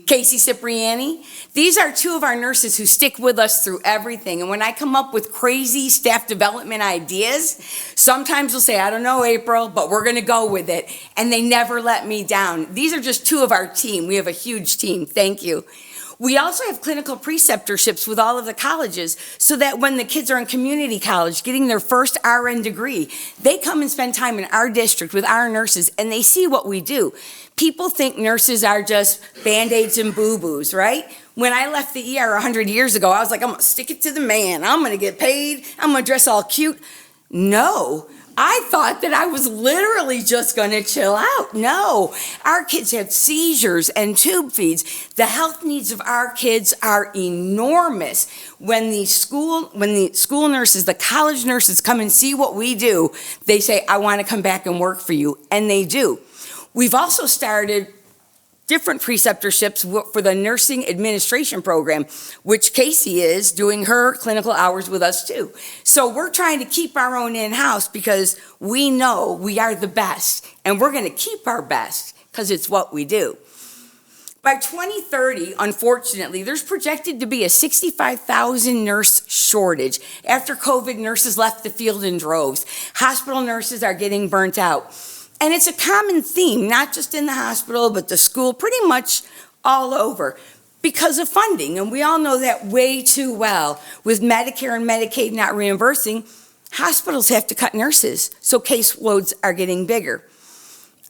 Casey Cipriani. These are 2 of our nurses who stick with us through everything. And when I come up with crazy staff development ideas, sometimes they'll say, I don't know, April, but we're going to go with it. And they never let me down. These are just 2 of our team. We have a huge team. Thank you. We also have clinical preceptorships with all of the colleges so that when the kids are in community college getting their first RN degree, they come and spend time in our district with our nurses and they see what we do. People think nurses are just Band-Aids and boo-boos, right? When I left the ER 100 years ago, I was like, I'm going to stick it to the man. I'm going to get paid. I'm going to dress all cute. No. I thought that I was literally just going to chill out. No, our kids have seizures and tube feeds. The health needs of our kids are enormous. When the school nurses, the college nurses come and see what we do, they say, I want to come back and work for you, and they do. We've also started different preceptorships for the nursing administration program, which Casey is doing her clinical hours with us too. So we're trying to keep our own in-house because we know we are the best, and we're going to keep our best because it's what we do. By 2030, unfortunately, there's projected to be a 65,000 nurse shortage. After COVID, nurses left the field in droves. Hospital nurses are getting burnt out. And it's a common theme, not just in the hospital, but the school, pretty much all over, because of funding. And we all know that way too well. With Medicare and Medicaid not reimbursing, hospitals have to cut nurses, so caseloads are getting bigger.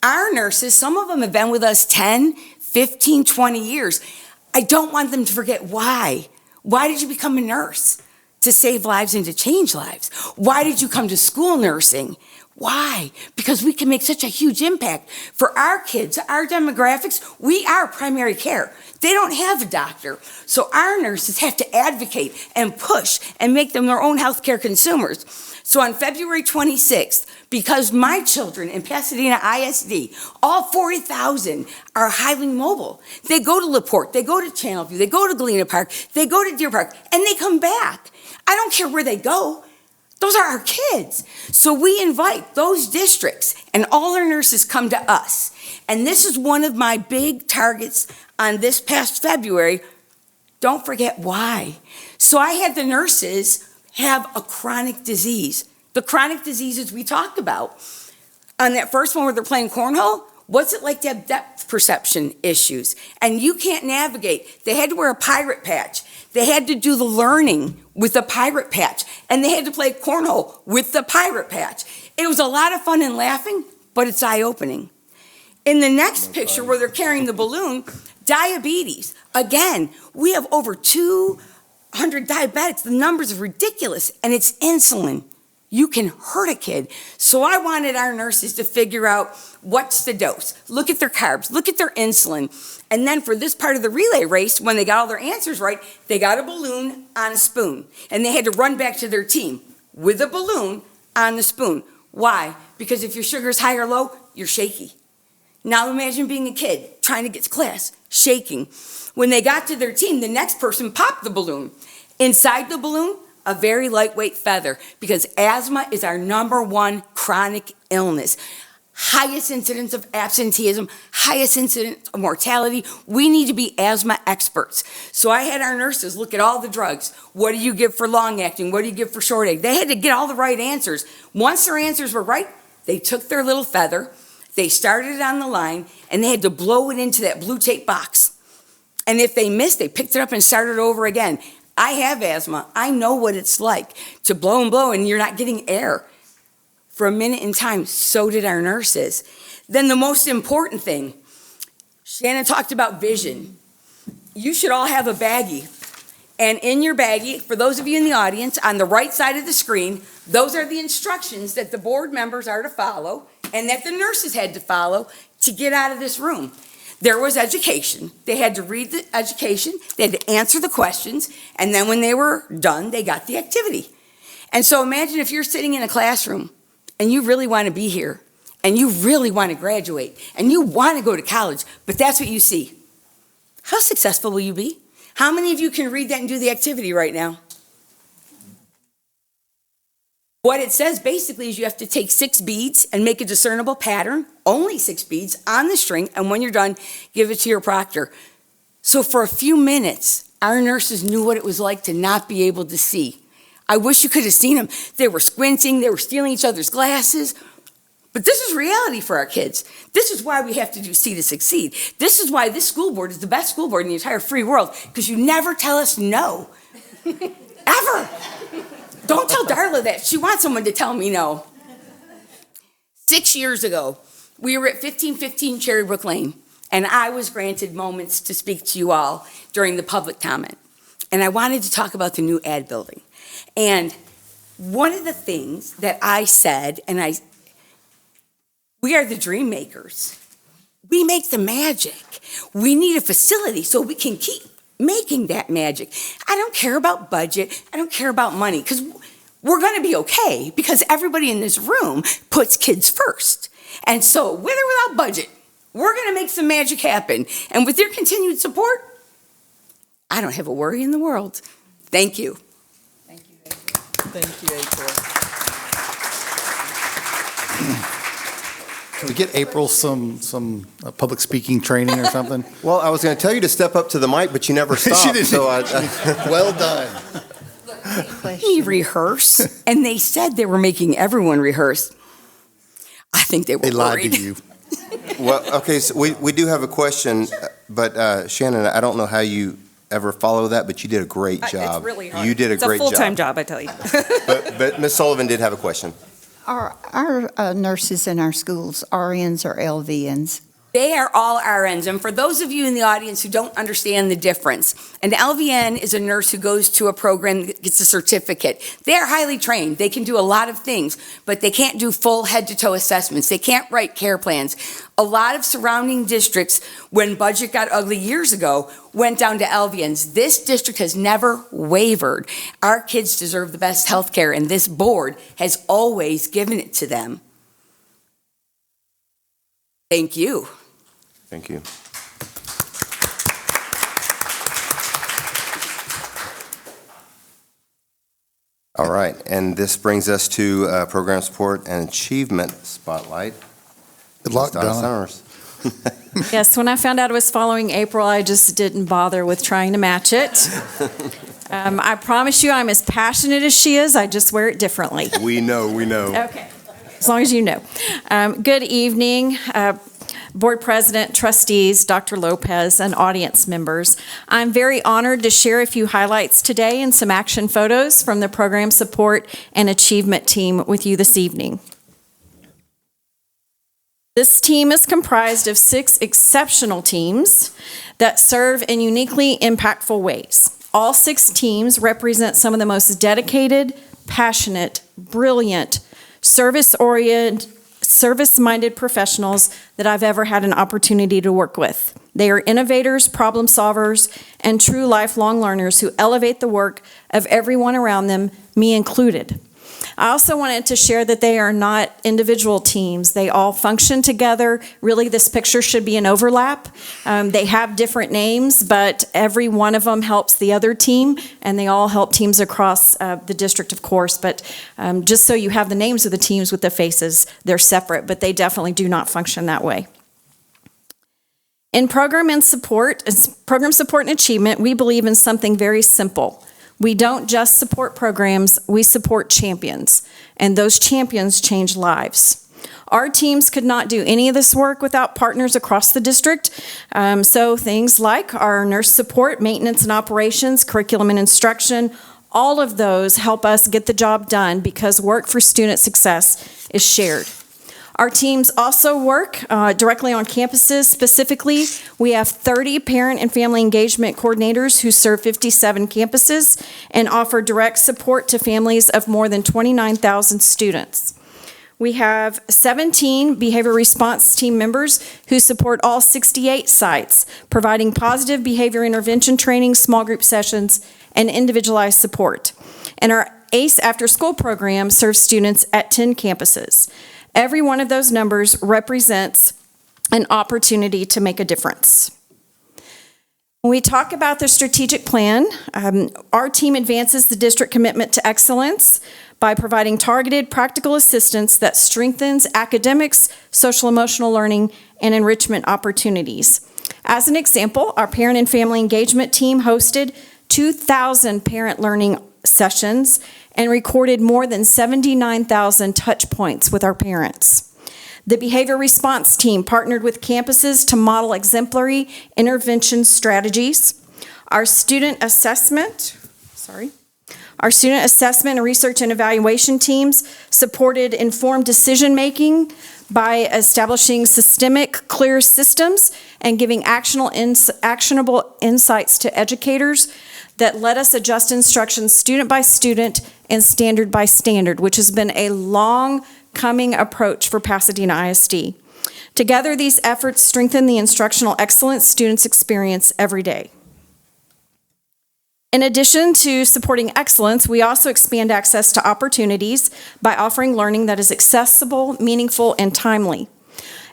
Our nurses, some of them have been with us 10, 15, 20 years. I don't want them to forget why. Why did you become a nurse? To save lives and to change lives. Why did you come to school nursing? Why? Because we can make such a huge impact. For our kids, our demographics, we are primary care. They don't have a doctor. So our nurses have to advocate and push and make them their own healthcare consumers. So on February 26th, because my children in Pasadena ISD, all 40,000 are highly mobile. They go to LaPorte, they go to Channelview, they go to Galena Park, they go to Deer Park, and they come back. I don't care where they go. Those are our kids. So we invite those districts, and all our nurses come to us. And this is one of my big targets on this past February. Don't forget why. So I had the nurses have a chronic disease. The chronic diseases we talked about. On that first one where they're playing cornhole, what's it like to have depth perception issues? And you can't navigate. They had to wear a pirate patch. They had to do the learning with the pirate patch, and they had to play cornhole with the pirate patch. It was a lot of fun and laughing, but it's eye-opening. In the next picture where they're carrying the balloon, diabetes. Again, we have over 200 diabetics. The numbers are ridiculous, and it's insulin. You can hurt a kid. So I wanted our nurses to figure out what's the dose. Look at their carbs, look at their insulin. And then for this part of the relay race, when they got all their answers right, they got a balloon on a spoon. And they had to run back to their team with a balloon on the spoon. Why? Because if your sugar is high or low, you're shaky. Now imagine being a kid trying to get to class, shaking. When they got to their team, the next person popped the balloon. Inside the balloon, a very lightweight feather, because asthma is our #1 chronic illness. Highest incidence of absenteeism, highest incidence of mortality. We need to be asthma experts. So I had our nurses look at all the drugs. What do you give for long acting? What do you give for short acting? They had to get all the right answers. Once their answers were right, they took their little feather, they started it on the line, and they had to blow it into that blue tape box. And if they missed, they picked it up and started over again. I have asthma. I know what it's like to blow and blow and you're not getting air for a minute in time. So did our nurses. Then the most important thing, Shannon talked about vision. You should all have a baggie. And in your baggie, for those of you in the audience, on the right side of the screen, those are the instructions that the board members are to follow and that the nurses had to follow to get out of this room. There was education. They had to read the education, they had to answer the questions, and then when they were done, they got the activity. And so imagine if you're sitting in a classroom and you really want to be here, and you really want to graduate, and you want to go to college, but that's what you see. How successful will you be? How many of you can read that and do the activity right now? What it says basically is you have to take 6 beads and make a discernible pattern, only 6 beads on the string, and when you're done, give it to your proctor. So for a few minutes, our nurses knew what it was like to not be able to see. I wish you could have seen them. They were squinting, they were stealing each other's glasses. But this is reality for our kids. This is why we have to do See to Succeed. This is why this school board is the best school board in the entire free world, because you never tell us no. Ever. Don't tell Darla that. She wants someone to tell me no. 6 years ago, we were at 1515 Cherrybrook Lane, and I was granted moments to speak to you all during the public comment. And I wanted to talk about the new ad building. And One of the things that I said, we are the dream makers. We make the magic. We need a facility so we can keep making that magic. I don't care about budget. I don't care about money, because we're going to be okay, because everybody in this room puts kids first. And so, with or without budget, we're going to make some magic happen. And with your continued support, I don't have a worry in the world. Thank you. Thank you, April. Can we get April some public speaking training or something? Well, I was going to tell you to step up to the mic, but you never stopped. didn't. So Well done. We rehearse, and they said they were making everyone rehearse. I think they were They lied worried. to you. Well, okay, so we do have a question, but Shannon, I don't know how you ever follow that, but you did a great job. It's really hard. You did a great job. It's a full-time job, I tell you. But Ms. Sullivan did have a question. Our nurses in our schools, RNs or LVNs? They are all RNs. And for those of you in the audience who don't understand the difference, an LVN is a nurse who goes to a program that gets a certificate. They're highly trained. They can do a lot of things, but they can't do full head-to-toe assessments. They can't write care plans. A lot of surrounding districts, when budget got ugly years ago, went down to LVNs. This district has never wavered. Our kids deserve the best health care, and this board has always given it to them. Thank you. Thank you. All right, and this brings us to Program Support and Achievement Spotlight. Good luck, Donna Donna. Summers. Yes, when I found out it was following April, I just didn't bother with trying to match it. I promise you I'm as passionate as she is, I just wear it differently. We know. Okay, as long as you know. Good evening, Board President, Trustees, Dr. Lopez, and audience members. I'm very honored to share a few highlights today and some action photos from the Program Support and Achievement team with you this evening. This team is comprised of 6 exceptional teams that serve in uniquely impactful ways. All 6 teams represent some of the most dedicated, passionate, brilliant, service-minded professionals that I've ever had an opportunity to work with. They are innovators, problem solvers, and true lifelong learners who elevate the work of everyone around them, me included. I also wanted to share that they are not individual teams. They all function together. Really, this picture should be an overlap. They have different names, but every one of them helps the other team, and they all help teams across the district, of course. But just so you have the names of the teams with the faces, they're separate, but they definitely do not function that way. In program support and achievement, we believe in something very simple. We don't just support programs, we support champions, and those champions change lives. Our teams could not do any of this work without partners across the district, so things like our nurse support, maintenance and operations, curriculum and instruction, all of those help us get the job done because work for student success is shared. Our teams also work directly on campuses. Specifically, we have 30 parent and family engagement coordinators who serve 57 campuses and offer direct support to families of more than 29,000 students. We have 17 behavior response team members who support all 68 sites, providing positive behavior intervention training, small group sessions, and individualized support. And our ACE after-school program serves students at 10 campuses. Every one of those numbers represents an opportunity to make a difference. When we talk about the strategic plan, our team advances the district commitment to excellence by providing targeted practical assistance that strengthens academics, social emotional learning, and enrichment opportunities. As an example, our parent and family engagement team hosted 2,000 parent learning sessions and recorded more than 79,000 touch points with our parents. The behavior response team partnered with campuses to model exemplary intervention strategies. Our student assessment and research and evaluation teams supported informed decision-making by establishing systemic, clear systems and giving actionable insights to educators that let us adjust instruction student by student and standard by standard, which has been a long-coming approach for Pasadena ISD. Together, these efforts strengthen the instructional excellence students experience every day. In addition to supporting excellence, we also expand access to opportunities by offering learning that is accessible, meaningful, and timely.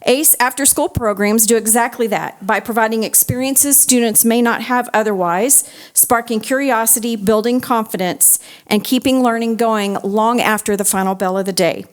ACE after-school programs do exactly that by providing experiences students may not have otherwise, sparking curiosity, building confidence, and keeping learning going long after the final bell of the day.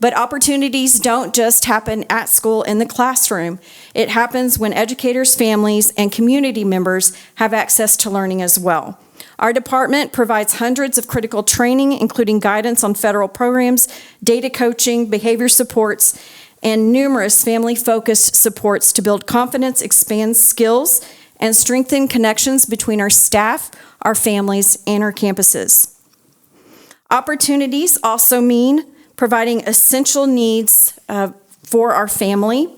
But opportunities don't just happen at school in the classroom. It happens when educators, families, and community members have access to learning as well. Our department provides hundreds of critical training, including guidance on federal programs, data coaching, behavior supports, and numerous family-focused supports to build confidence, expand skills, and strengthen connections between our staff, our families, and our campuses. Opportunities also mean providing essential needs for our family.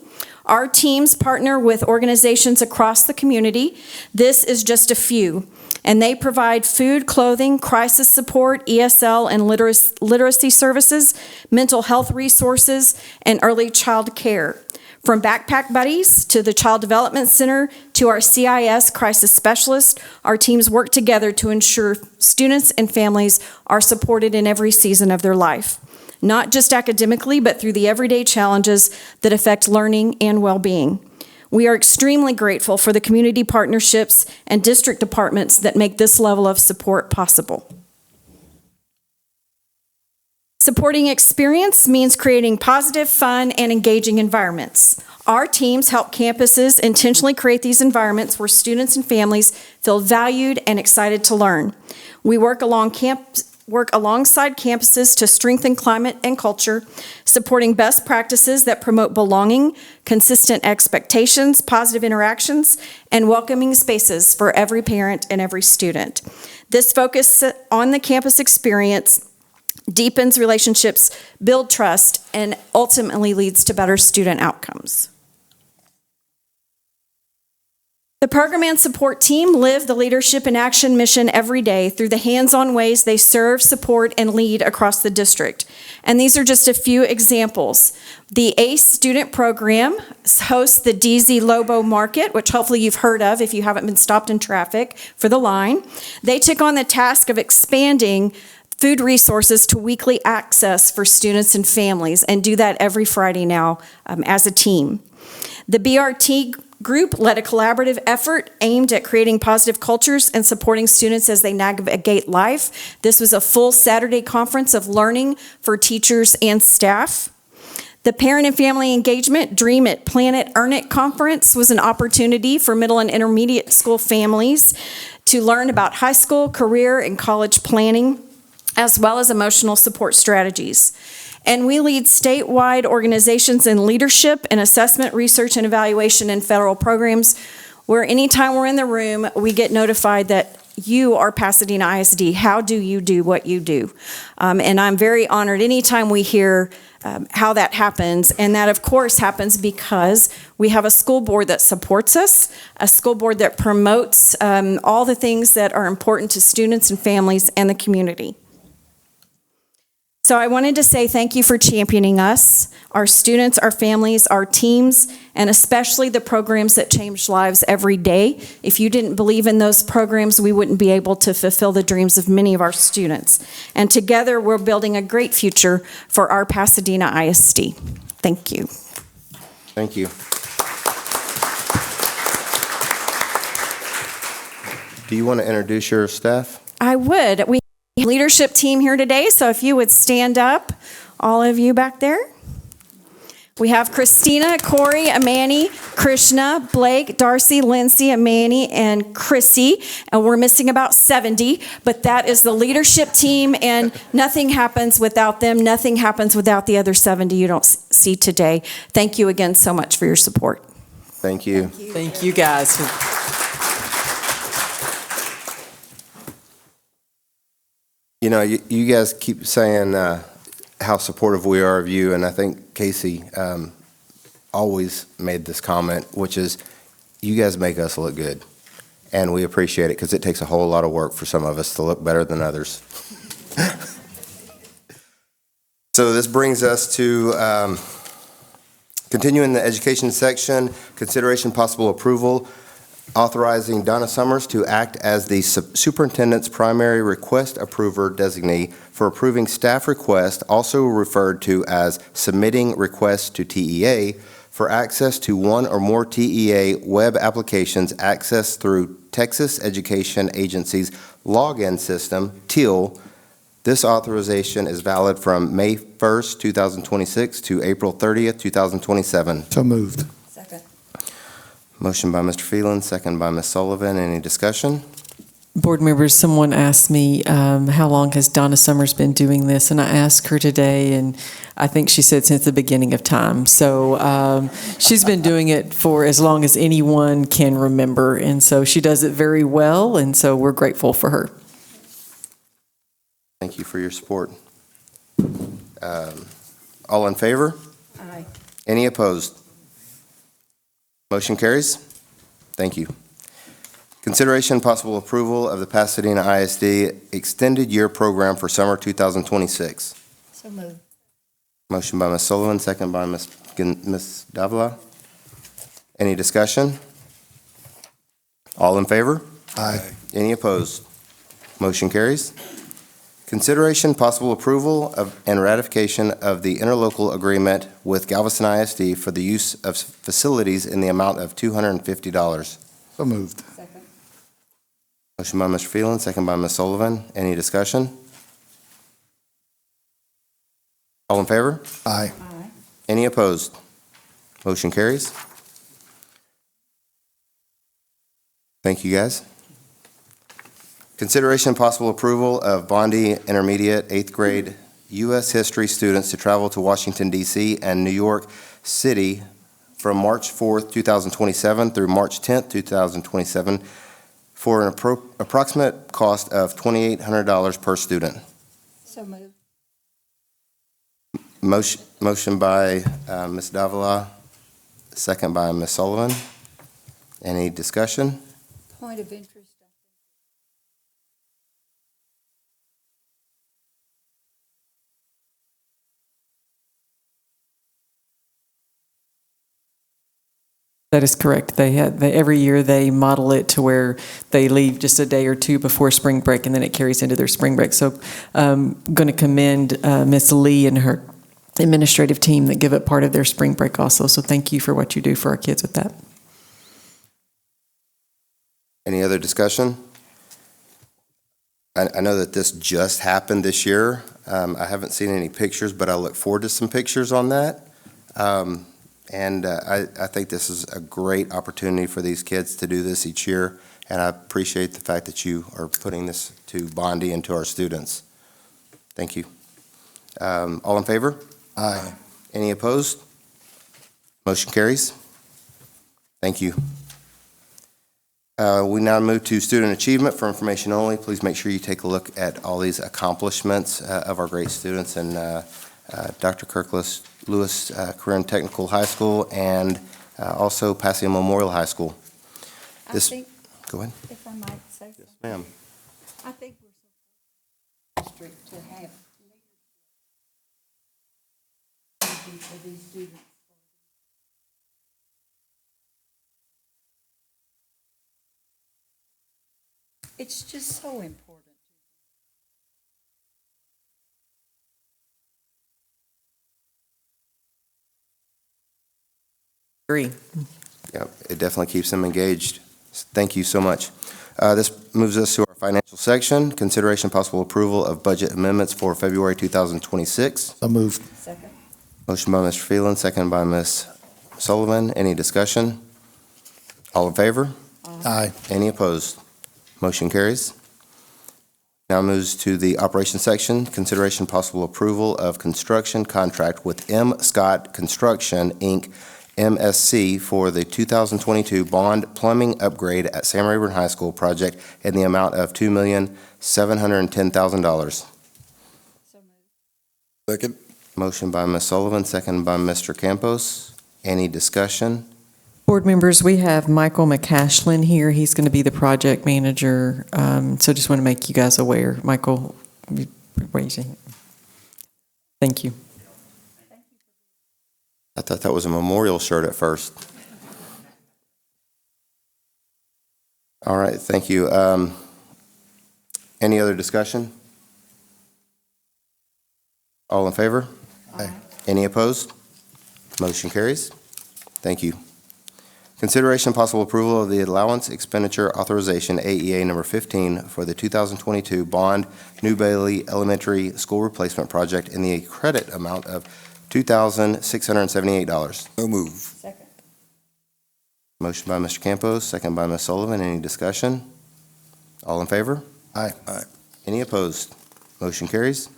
Our teams partner with organizations across the community. This is just a few. And they provide food, clothing, crisis support, ESL and literacy services, mental health resources, and early child care. From Backpack Buddies to the Child Development Center to our CIS crisis specialist, our teams work together to ensure students and families are supported in every season of their life, not just academically, but through the everyday challenges that affect learning and well-being. We are extremely grateful for the community partnerships and district departments that make this level of support possible. Supporting experience means creating positive, fun, and engaging environments. Our teams help campuses intentionally create these environments where students and families feel valued and excited to learn. We work alongside campuses to strengthen climate and culture, supporting best practices that promote belonging, consistent expectations, positive interactions, and welcoming spaces for every parent and every student. This focus on the campus experience deepens relationships, builds trust, and ultimately leads to better student outcomes. The program and support team live the leadership in action mission every day through the hands-on ways they serve, support, and lead across the district. And these are just a few examples. The ACE student program hosts the DZ Lobo Market, which hopefully you've heard of if you haven't been stopped in traffic for the line. They took on the task of expanding food resources to weekly access for students and families, and do that every Friday now as a team. The BRT group led a collaborative effort aimed at creating positive cultures and supporting students as they navigate life. This was a full Saturday conference of learning for teachers and staff. The Parent and Family Engagement Dream It, Plan It, Earn It conference was an opportunity for middle and intermediate school families to learn about high school, career, and college planning, as well as emotional support strategies. And we lead statewide organizations in leadership and assessment, research, and evaluation in federal programs, where anytime we're in the room, we get notified that you are Pasadena ISD. How do you do what you do? And I'm very honored anytime we hear how that happens. And that, of course, happens because we have a school board that supports us, a school board that promotes all the things that are important to students and families and the community. So I wanted to say thank you for championing us, our students, our families, our teams, and especially the programs that change lives every day. If you didn't believe in those programs, we wouldn't be able to fulfill the dreams of many of our students. And together, we're building a great future for our Pasadena ISD. Thank you. Thank you. Do you want to introduce your staff? I would. We leadership team here today, so if you would stand up, all of you back there. We have Christina, Corey, Amani, Krishna, Blake, Darcy, Lindsay, Amani, and Chrissy, and we're missing about 70, but that is the leadership team, and nothing happens without them. Nothing happens without the other 70 you don't see today. Thank you again so much for your support. Thank you. Thank you, guys. You know, you guys keep saying how supportive we are of you, and I think Casey always made this comment, which is, you guys make us look good, and we appreciate it because it takes a whole lot of work for some of us to look better than others. So this brings us to continuing the education section, consideration possible approval, authorizing Donna Summers to act as the superintendent's primary request approver designee for approving staff requests, also referred to as submitting requests to TEA, for access to one or more TEA web applications accessed through Texas Education Agency's login system, TEAL. This authorization is valid from May 1st, 2026 to April 30th, 2027. So moved. Second. Motion by Mr. Phelan, second by Ms. Sullivan. Any discussion? Board members, someone asked me, how long has Donna Summers been doing this? And I asked her today, and I think she said since the beginning of time. So she's been doing it for as long as anyone can remember. And so she does it very well, and so we're grateful for her. Thank you for your support. All in favor? Aye. Any opposed? Motion carries. Thank you. Consideration and possible approval of the Pasadena ISD Extended Year Program for Summer 2026. So moved. Motion by Ms. Sullivan, second by Ms. Davila. Any discussion? All in favor? Aye. Any opposed? Motion carries. Consideration, possible approval of and ratification of the interlocal agreement with Galveston ISD for the use of facilities in the amount of $250. So moved. Second. Motion by Mr. Phelan, second by Ms. Sullivan. Any discussion? All in favor? Aye. Aye. Any opposed? Motion carries. Thank you, guys. Consideration and possible approval of Bondi Intermediate 8th grade U.S. History students to travel to Washington, D.C. and New York City from March 4th, 2027 through March 10th, 2027 for an approximate cost of $2,800 per student. So moved. Motion by Ms. Davila, second by Ms. Sullivan. Any discussion? Point of interest. That is correct. Every year they model it to where they leave just a day or two before spring break, and then it carries into their spring break. So I'm going to commend Ms. Lee and her administrative team that give it part of their spring break also. So thank you for what you do for our kids with that. Any other discussion? I know that this just happened this year. I haven't seen any pictures, but I look forward to some pictures on that. And I think this is a great opportunity for these kids to do this each year, and I appreciate the fact that you are putting this to Bondi and to our students. Thank you. All in favor? Aye. Any opposed? Motion carries. Thank you. We now move to student achievement. For information only, please make sure you take a look at all these accomplishments of our great students in Dr. Kirk Lewis Career and Technical High School and also Pasadena Memorial High School. Go ahead. If I might say so. Yes, ma'am. I think we're so district to have for these students. It's just so important. Agree. Yep, it definitely keeps them engaged. Thank you so much. This moves us to our financial section. Consideration possible approval of budget amendments for February 2026. So moved. Second. Motion by Mr. Phelan, second by Ms. Sullivan. Any discussion? All in favor? Aye. Any opposed? Motion carries. Now moves to the operations section. Consideration possible approval of construction contract with M. Scott Construction, Inc., MSC, for the 2022 bond plumbing upgrade at Sam Rayburn High School project in the amount of $2,710,000. So moved. Second. Motion by Ms. Sullivan, second by Mr. Campos. Any discussion? Board members, we have Michael McCashlin here. He's going to be the project manager. So just want to make you guys aware. Michael, raise your hand. Thank you. I thought that was a memorial shirt at first. All right, thank you. Any other discussion? All in favor? Aye. Any opposed? Motion carries. Thank you. Consideration and possible approval of the allowance expenditure authorization, AEA number 15, for the 2022 Bond New Bailey Elementary School Replacement Project in the credit amount of $2,678. So move. Second. Motion by Mr. Campos, second by Ms. Sullivan. Any discussion? All in favor? Aye. Aye. Any opposed? Motion carries.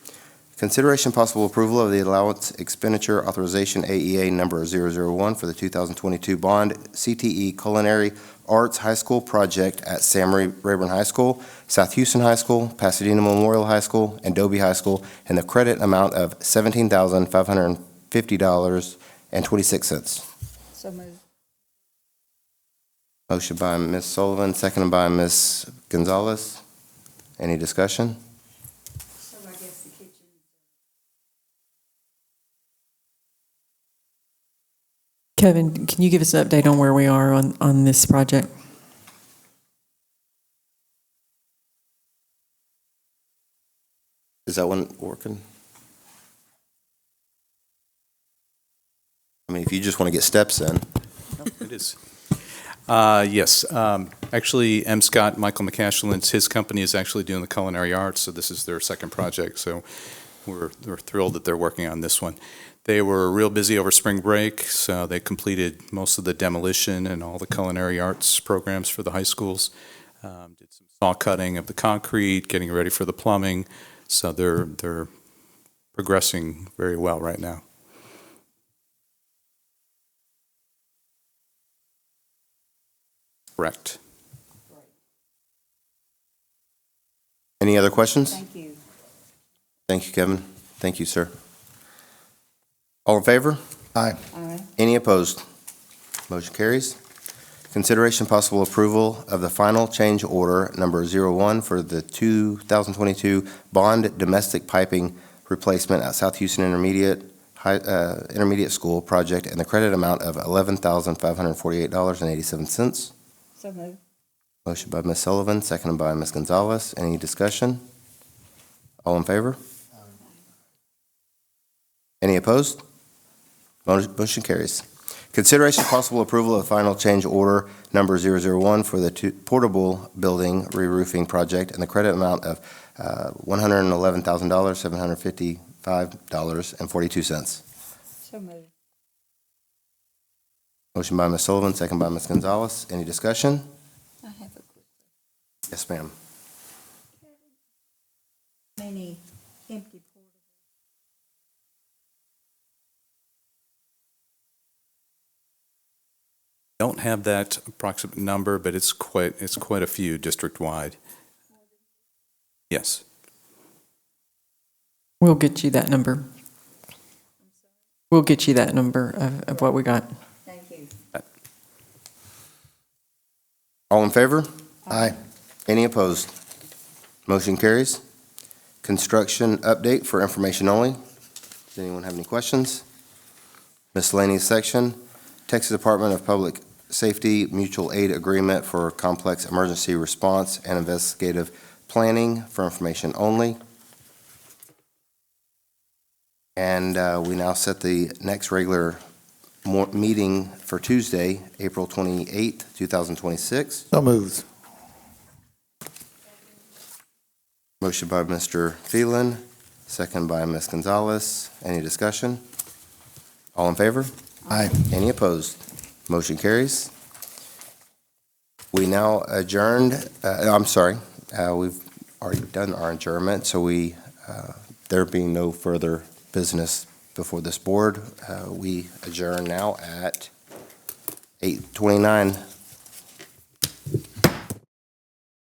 Consideration possible approval of the allowance expenditure authorization, AEA number 001, for the 2022 Bond CTE Culinary Arts High School Project at Sam Rayburn High School, South Houston High School, Pasadena Memorial High School, and Dobie High School, in the credit amount of $17,550.26. So moved. Motion by Ms. Sullivan, seconded by Ms. Gonzalez. Any discussion? So I guess the kitchen. Kevin, can you give us an update on where we are on this project? Is that one working? I mean, if you just want to get steps in. It is. Yes. Actually, M. Scott, Michael McCashlin's, his company is actually doing the culinary arts, so this is their second project. So we're thrilled that they're working on this one. They were real busy over spring break, so they completed most of the demolition and all the culinary arts programs for the high schools. Did some saw cutting of the concrete, getting ready for the plumbing. So they're progressing very well right now. Correct. Any other questions? Thank you. Thank you, Kevin. Thank you, sir. All in favor? Aye. Aye. Any opposed? Motion carries. Consideration possible approval of the final change order number 01 for the 2022 Bond Domestic Piping Replacement at South Houston Intermediate School Project in the credit amount of $11,548.87. So moved. Motion by Ms. Sullivan, seconded by Ms. Gonzalez. Any discussion? All in favor? Any opposed? Motion carries. Consideration possible approval of final change order number 001 for the portable building re-roofing project and the credit amount of $111,755.42. So moved. Motion by Ms. Sullivan, second by Ms. Gonzalez. Any discussion? I have a quick. Yes, ma'am. Many empty portables. Don't have that approximate number, but it's quite a few district-wide. Yes. We'll get you that number. We'll get you that number of what we got. Thank you. All in favor? Aye. Any opposed? Motion carries. Construction update for information only. Does anyone have any questions? Miscellaneous section. Texas Department of Public Safety Mutual Aid Agreement for Complex Emergency Response and Investigative Planning for information only. And we now set the next regular meeting for Tuesday, April 28th, 2026. So moved. Motion by Mr. Phelan, second by Ms. Gonzalez. Any discussion? All in favor? Aye. Any opposed? Motion carries. We now adjourned, we've already done our adjournment, so there being no further business before this board, we adjourn now at 8:29.